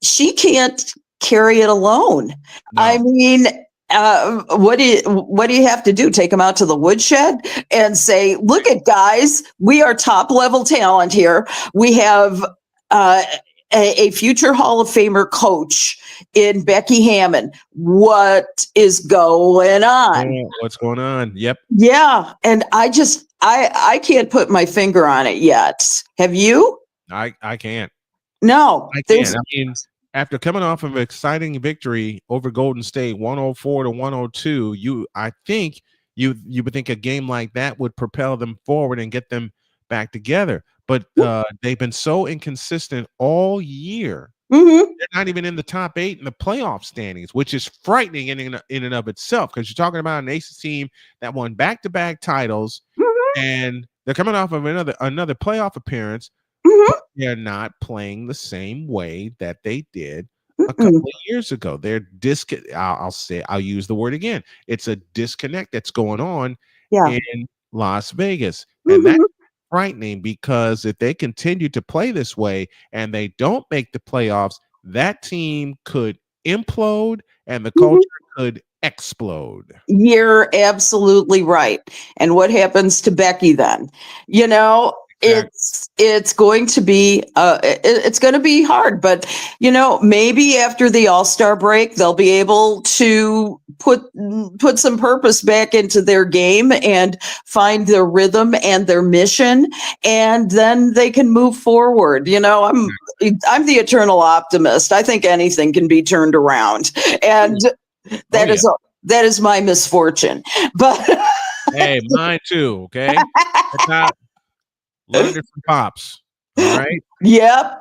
she can't carry it alone. No. I mean, what do you have to do? Take them out to the woodshed and say, "Look at guys, we are top level talent here. We have a future Hall of Famer coach in Becky Hammond. What is going on? What's going on? Yep. Yeah, and I can't put my finger on it yet. Have you? I can't. No, I can't. I mean, after coming off of an exciting victory over Golden State, 104-102, I think you would think a game like that would propel them forward and get them back together. But they've been so inconsistent all year. They're not even in the top 8 in the playoff standings, which is frightening in and of itself, because you're talking about an Aces team that won back-to-back titles, and they're coming off of another playoff appearance. But they're not playing the same way that they did a couple of years ago. They're I'll use the word again. It's a disconnect that's going on in Las Vegas, and that's frightening, because if they continue to play this way and they don't make the playoffs, that team could implode and the culture could explode. You're absolutely right. And what happens to Becky then? It's going to be hard, but maybe after the All-Star break they'll be able to put some purpose back into their game and find their rhythm and their mission, and then they can move forward. I'm the eternal optimist. I think anything can be turned around, and that is my misfortune. But hey, mine too. Okay. Learned it from Pops. All right. Yep.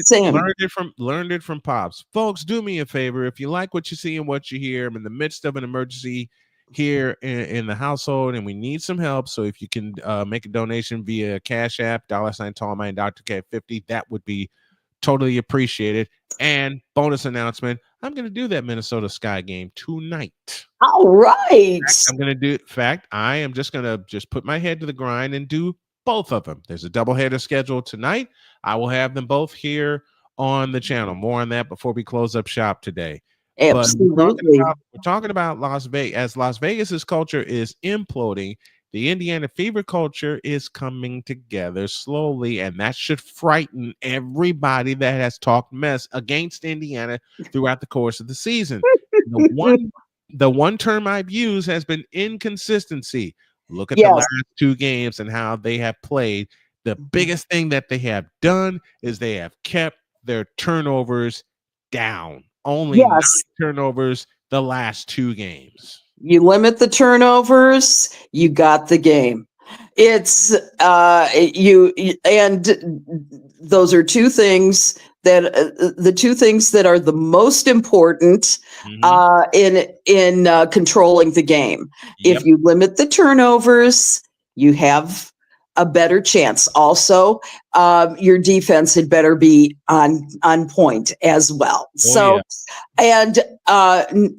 Same. Learned it from Pops. Folks, do me a favor. If you like what you see and what you hear, I'm in the midst of an emergency here in the household, and we need some help. So if you can make a donation via Cash App, $Tallman Dr. K50, that would be totally appreciated. And bonus announcement, I'm going to do that Minnesota Sky game tonight. All right. I am just going to put my head to the grind and do both of them. There's a doubleheader scheduled tonight. I will have them both here on the channel. More on that before we close up shop today. Absolutely. We're talking about Las Vegas. As Las Vegas's culture is imploding, the Indiana Fever culture is coming together slowly, and that should frighten everybody that has talked mess against Indiana throughout the course of the season. The one term I've used has been inconsistency. Look at the last two games and how they have played. The biggest thing that they have done is they have kept their turnovers down. Only 9 turnovers the last 2 games. You limit the turnovers, you got the game. It's and those are two things that the two things that are the most important in controlling the game. If you limit the turnovers, you have a better chance. Also, your defense had better be on point as well. And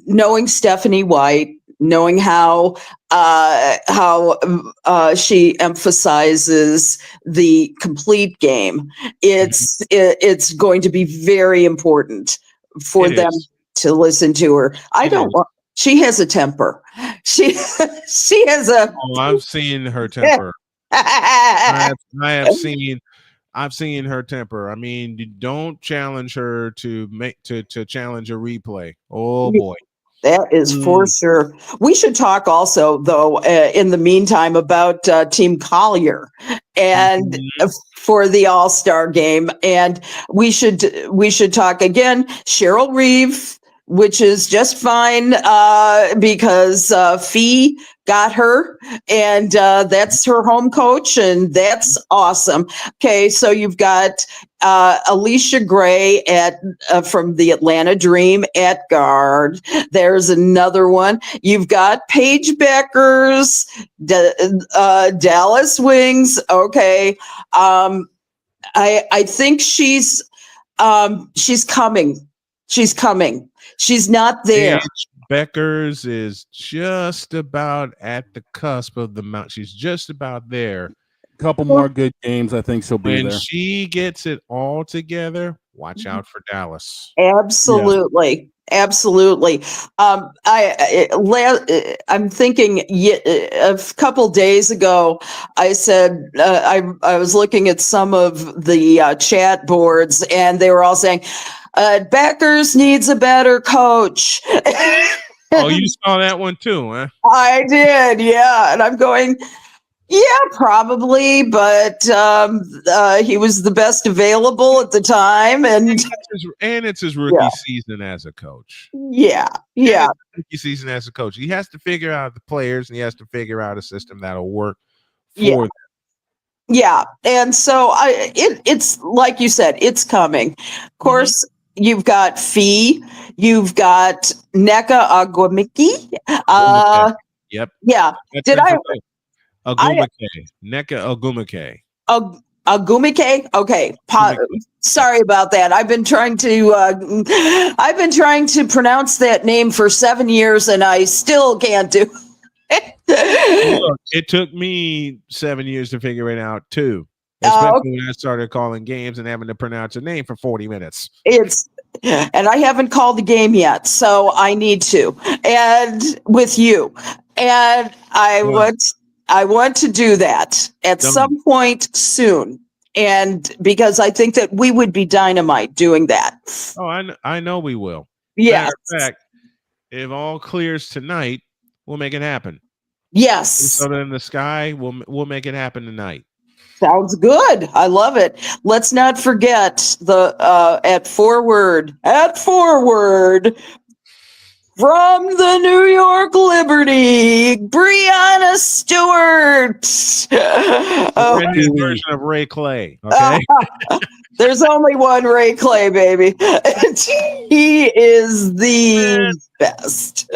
knowing Stephanie White, knowing how she emphasizes the complete game, it's going to be very important for them to listen to her. She has a temper. She has a. Oh, I've seen her temper. I've seen her temper. I mean, you don't challenge her to challenge a replay. Oh boy. That is for sure. We should talk also, though, in the meantime, about Team Collier and for the All-Star game. And we should talk again. Cheryl Reeve, which is just fine because Fee got her, and that's her home coach, and that's awesome. Okay, so you've got Alicia Gray from the Atlanta Dream at guard. There's another one. You've got Paige Beckers, Dallas Wings. Okay, I think she's coming. She's coming. She's not there. Paige Beckers is just about at the cusp of the mount. She's just about there. A couple more good games, I think she'll be there. When she gets it all together, watch out for Dallas. Absolutely. Yeah. Absolutely. I'm thinking a couple days ago, I said, I was looking at some of the chat boards, and they were all saying, Beckers needs a better coach. Oh, you saw that one too, huh? I did, yeah. And I'm going, yeah, probably, but he was the best available at the time, and it's his rookie season as a coach. Yeah. Rookie season as a coach. He has to figure out the players, and he has to figure out a system that'll work for them. Yeah, and so it's like you said, it's coming. Of course, you've got Fee, you've got Nneka Ogwumike. Yep. Yeah. Nneka Ogwumike. Ogwumike? Okay. Sorry about that. I've been trying to pronounce that name for 7 years, and I still can't do it. Look, it took me 7 years to figure it out too. Especially when I started calling games and having to pronounce a name for 40 minutes. And I haven't called the game yet, so I need to. And with you. And I want to do that at some point soon. And because I think that we would be dynamite doing that. Oh, I know we will. Yes. Matter of fact, if all clears tonight, we'll make it happen. Yes. So in the sky, we'll make it happen tonight. Sounds good. I love it. Let's not forget the at forward from the New York Liberty, Breanna Stewart. Version of Ray Clay. Okay. There's only one Ray Clay, baby. He is the best.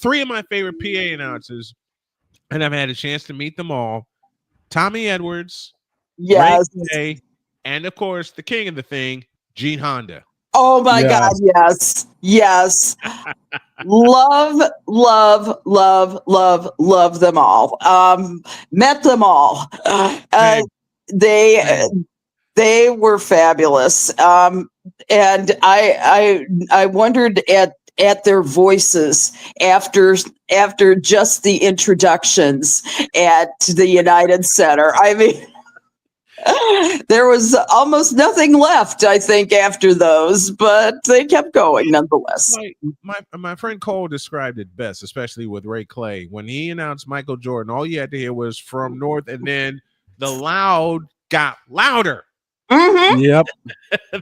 Three of my favorite PA announcers, and I've had a chance to meet them all. Tommy Edwards, yes, Ray Clay, and of course the king of the thing, Gene Honda. Oh my God, yes. Love them all. Met them all. They were fabulous. And I wondered at their voices after just the introductions at the United Center. I mean, there was almost nothing left, I think, after those, but they kept going nonetheless. My friend Cole described it best, especially with Ray Clay. When he announced Michael Jordan, all you had to hear was "From North," and then the loud got louder. Mm-hmm. Yep.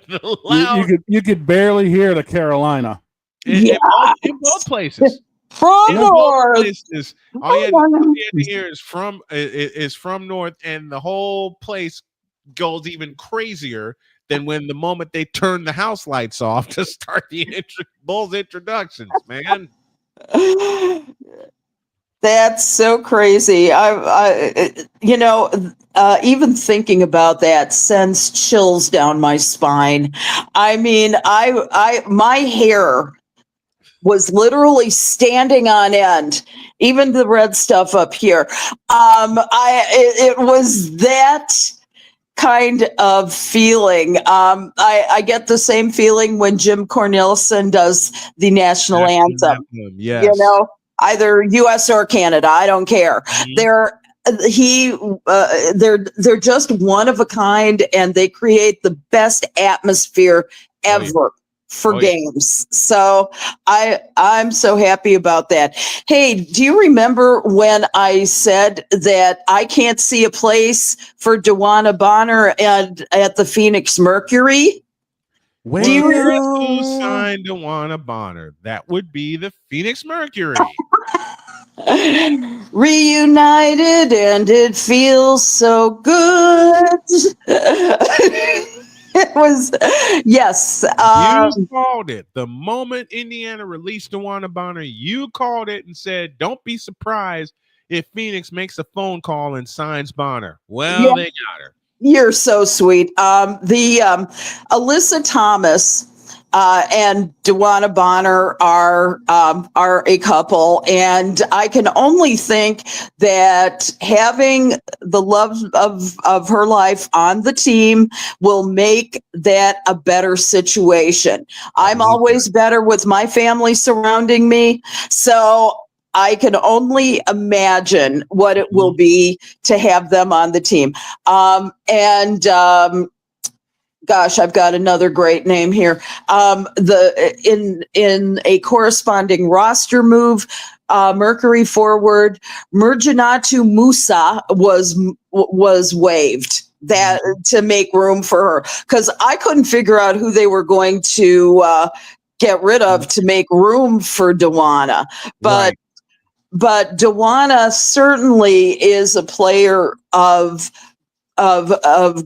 The loud, you could barely hear the Carolina. In both places. From North. Places, all you had to hear is from North, and the whole place goes even crazier than when the moment they turn the house lights off to start the Bulls introductions, man. That's so crazy. Even thinking about that sends chills down my spine. I mean, my hair was literally standing on end, even the red stuff up here. It was that kind of feeling. I get the same feeling when Jim Cornelison does the national anthem. Yes. You know, either U.S. or Canada, I don't care. They're just one of a kind, and they create the best atmosphere ever for games. So I'm so happy about that. Hey, do you remember when I said that I can't see a place for DeWanna Bonner at the Phoenix Mercury? Who signed DeWanna Bonner? That would be the Phoenix Mercury. Reunited, and it feels so good. It was, yes. You called it. The moment Indiana released DeWanna Bonner, you called it and said, don't be surprised if Phoenix makes a phone call and signs Bonner. Well, they got her. You're so sweet. Alyssa Thomas and DeWanna Bonner are a couple, and I can only think that having the love of her life on the team will make that a better situation. I'm always better with my family surrounding me, so I can only imagine what it will be to have them on the team. Gosh, I've got another great name here. In a corresponding roster move, Mercury forward Murjanatu Musa was waived that to make room for her, because I couldn't figure out who they were going to get rid of to make room for DeWanna, but DeWanna certainly is a player of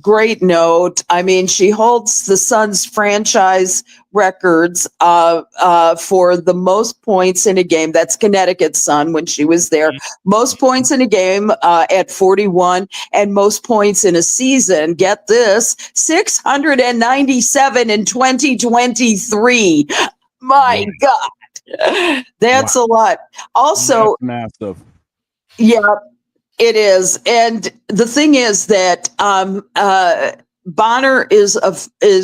great note. I mean, she holds the Suns franchise records for the most points in a game. That's Connecticut Sun when she was there. Most points in a game at 41, and most points in a season. Get this, 697 in 2023. My God. That's a lot. Also, that's massive. Yeah, it is. And the thing is that Bonner is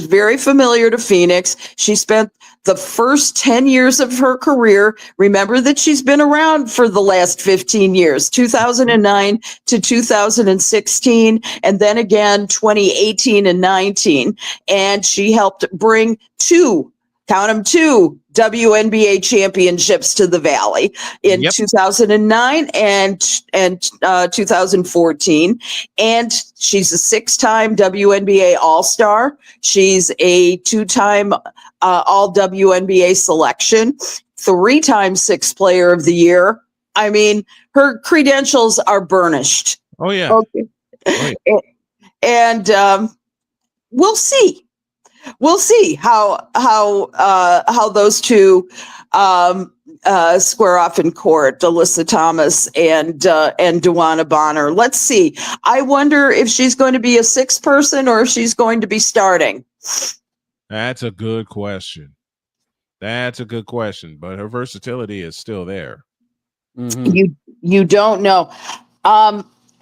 very familiar to Phoenix. She spent the first 10 years of her career. Remember that she's been around for the last 15 years, 2009 to 2016, and then again 2018 and 19. And she helped bring two WNBA championships to the Valley in 2009 and 2014. And she's a 6-time WNBA All-Star. She's a 2-time All WNBA selection, 3-time Sixth Player of the Year. I mean, her credentials are burnished. Oh yeah. Okay. Oh, yeah. And we'll see. We'll see how those two square off in court, Alyssa Thomas and DeWanna Bonner. Let's see. I wonder if she's going to be a sixth person or if she's going to be starting. That's a good question. But her versatility is still there. Mm-hmm. You don't know.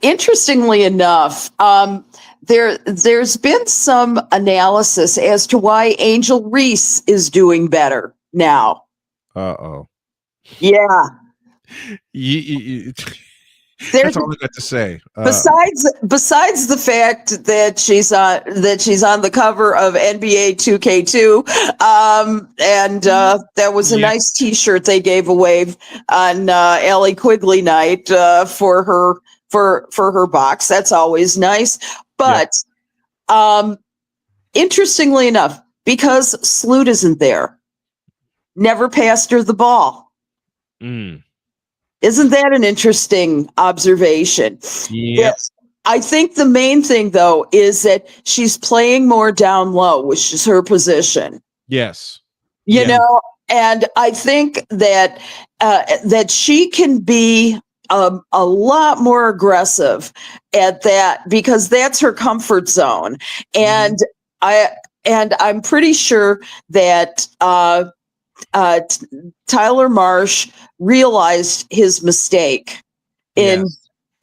Interestingly enough, there's been some analysis as to why Angel Reese is doing better now. Uh-oh. Yeah. That's all I got to say. Besides the fact that she's on the cover of NBA 2K2, and that was a nice T-shirt they gave away on Allie Quigley night for her box. That's always nice. But interestingly enough, because Sloot isn't there, never passed her the ball. Isn't that an interesting observation? Yes. I think the main thing, though, is that she's playing more down low, which is her position. Yes. You know, and I think that that she can be a lot more aggressive at that because that's her comfort zone. And I'm pretty sure that Tyler Marsh realized his mistake in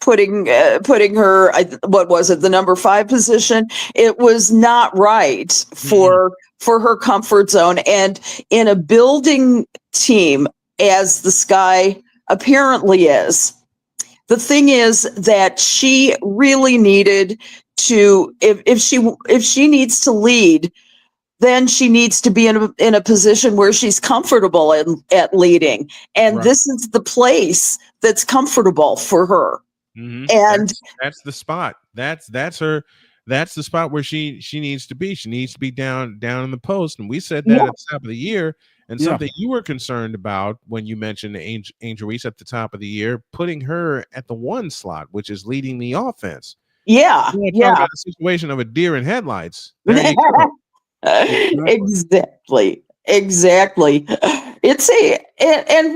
putting her, what was it, the number 5 position? It was not right for her comfort zone. And in a building team, as the Sky apparently is, the thing is that she really needed to, if she needs to lead, then she needs to be in a position where she's comfortable at leading. And this is the place that's comfortable for her. And that's the spot. That's the spot where she needs to be. She needs to be down in the post. And we said that at the top of the year. And something you were concerned about when you mentioned Angel Reese at the top of the year, putting her at the 1 slot, which is leading the offense. Yeah. Talk about a situation of a deer in headlights. There you go. Exactly. And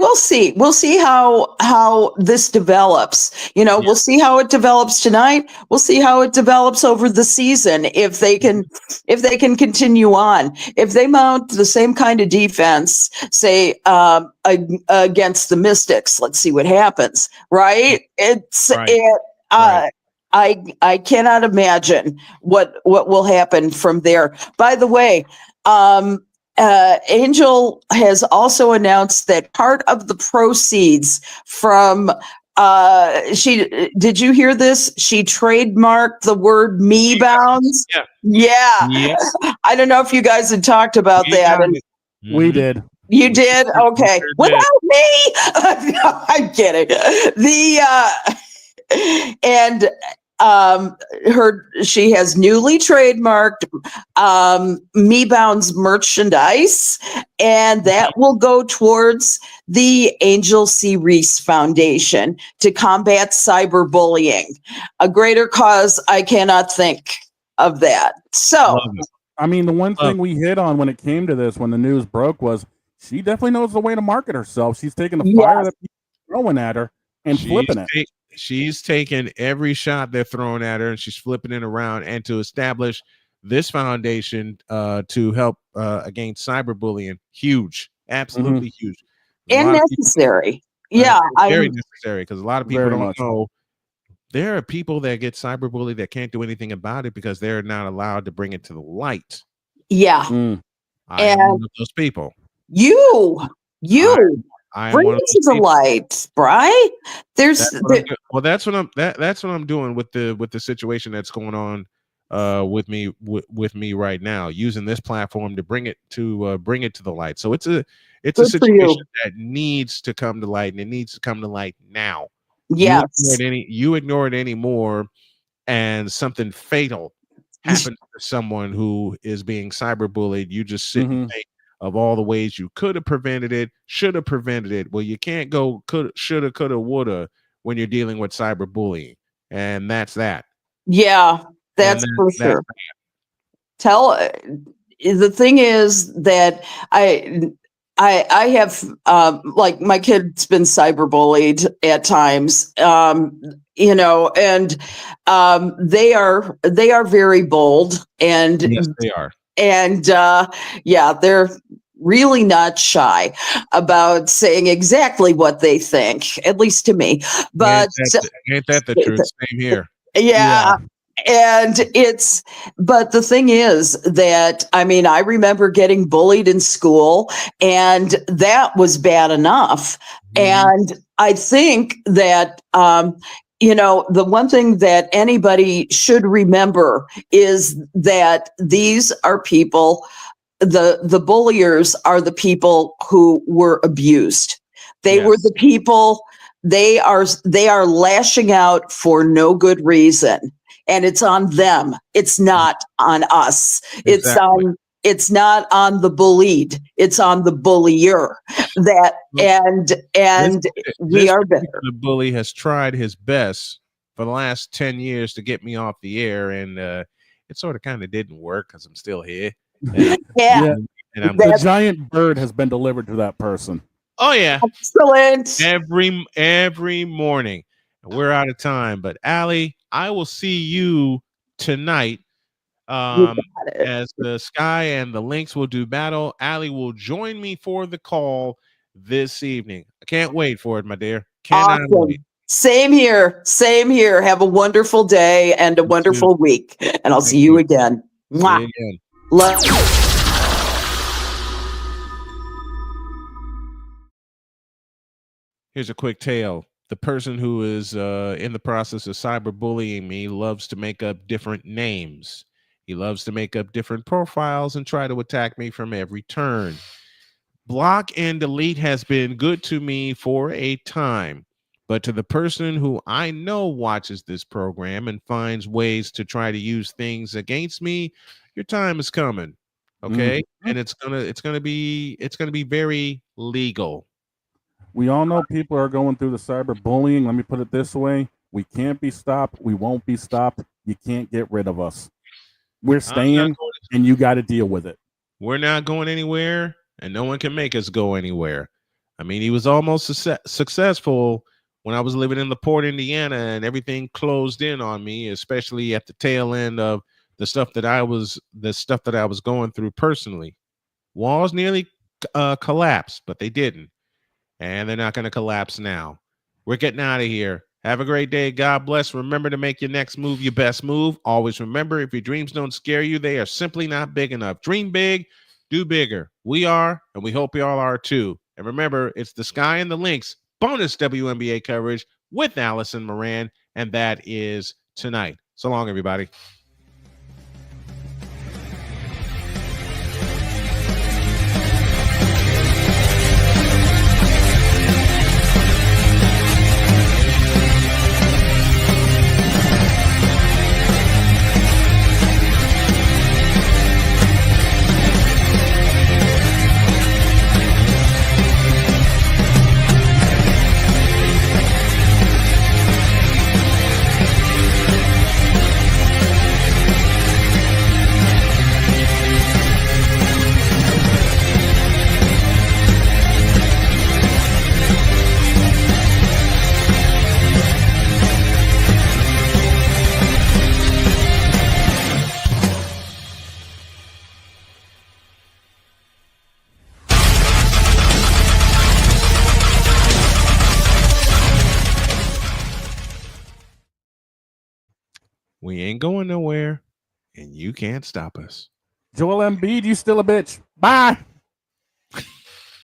we'll see how this develops. You know, we'll see how it develops tonight. We'll see how it develops over the season. If they can continue on, if they mount the same kind of defense, say against the Mystics, let's see what happens. Right? I cannot imagine what will happen from there. By the way, Angel has also announced that part of the proceeds from did you hear this? She trademarked the word "me bounds." Yeah. Yes. I don't know if you guys had talked about that. We did. You did? Okay. Without me, I get it. She has newly trademarked Me Bounds merchandise, and that will go towards the Angel C. Reese Foundation to combat cyberbullying. A greater cause I cannot think of that. So, I mean, the one thing we hit on when it came to this, when the news broke, was she definitely knows the way to market herself. She's taking the fire that people are throwing at her and flipping it. She's taking every shot they're throwing at her and she's flipping it around, and to establish this foundation to help against cyberbullying. Huge, absolutely huge. And necessary. Very necessary, because a lot of people don't know there are people that get cyberbullied that can't do anything about it because they're not allowed to bring it to the light. Yeah. I am one of those people. You I bring it to the light, right? That's what I'm doing with the situation that's going on with me right now, using this platform to bring it to the light. So it's a situation that needs to come to light, and it needs to come to light now. Yes. You ignore it anymore, and something fatal happens to someone who is being cyberbullied. You just sit and think of all the ways you could have prevented it, should have prevented it. Well, you can't go could, shoulda, coulda, woulda when you're dealing with cyberbullying, and that's that. Yeah, that's for sure. The thing is that I have like my kid's been cyberbullied at times, you know, and they are very bold, and yes, they are. And they're really not shy about saying exactly what they think, at least to me. But ain't that the truth? Same here. Yeah. And but the thing is that, I mean, I remember getting bullied in school, and that was bad enough. And I think that, the one thing that anybody should remember is that these are people, the bulliers are the people who were abused. They were the people, they are lashing out for no good reason. And it's on them. It's not on us. Exactly. It's not on the bullied. It's on the bullier. We are better. The bully has tried his best for the last 10 years to get me off the air, and it sort of kind of didn't work because I'm still here. And, yeah. And the giant bird has been delivered to that person. Oh yeah. Excellent. Every morning. We're out of time, but Allie, I will see you tonight as the Sky and the Lynx will do battle. Allie will join me for the call this evening. I can't wait for it, my dear. Cannot wait. Same here. Have a wonderful day and a wonderful week. And I'll see you again. Mwah. See you again. Love. Here's a quick tale. The person who is in the process of cyberbullying me loves to make up different names. He loves to make up different profiles and try to attack me from every turn. Block and delete has been good to me for a time, but to the person who I know watches this program and finds ways to try to use things against me, your time is coming. Okay? And it's gonna be very legal. We all know people are going through the cyberbullying. Let me put it this way. We can't be stopped. We won't be stopped. You can't get rid of us. We're staying, and you got to deal with it. We're not going anywhere, and no one can make us go anywhere. I mean, he was almost successful when I was living in LaPorte, Indiana, and everything closed in on me, especially at the tail end of the stuff that I was going through personally. Walls nearly collapsed, but they didn't. And they're not going to collapse now. We're getting out of here. Have a great day. God bless. Remember to make your next move your best move. Always remember, if your dreams don't scare you, they are simply not big enough. Dream big, do bigger. We are, and we hope you all are too. And remember, it's the Sky and the Lynx bonus WNBA coverage with Allison Moran, and that is tonight. So long, everybody. We ain't going nowhere, and you can't stop us. Joel Embiid, you still a bitch. Bye.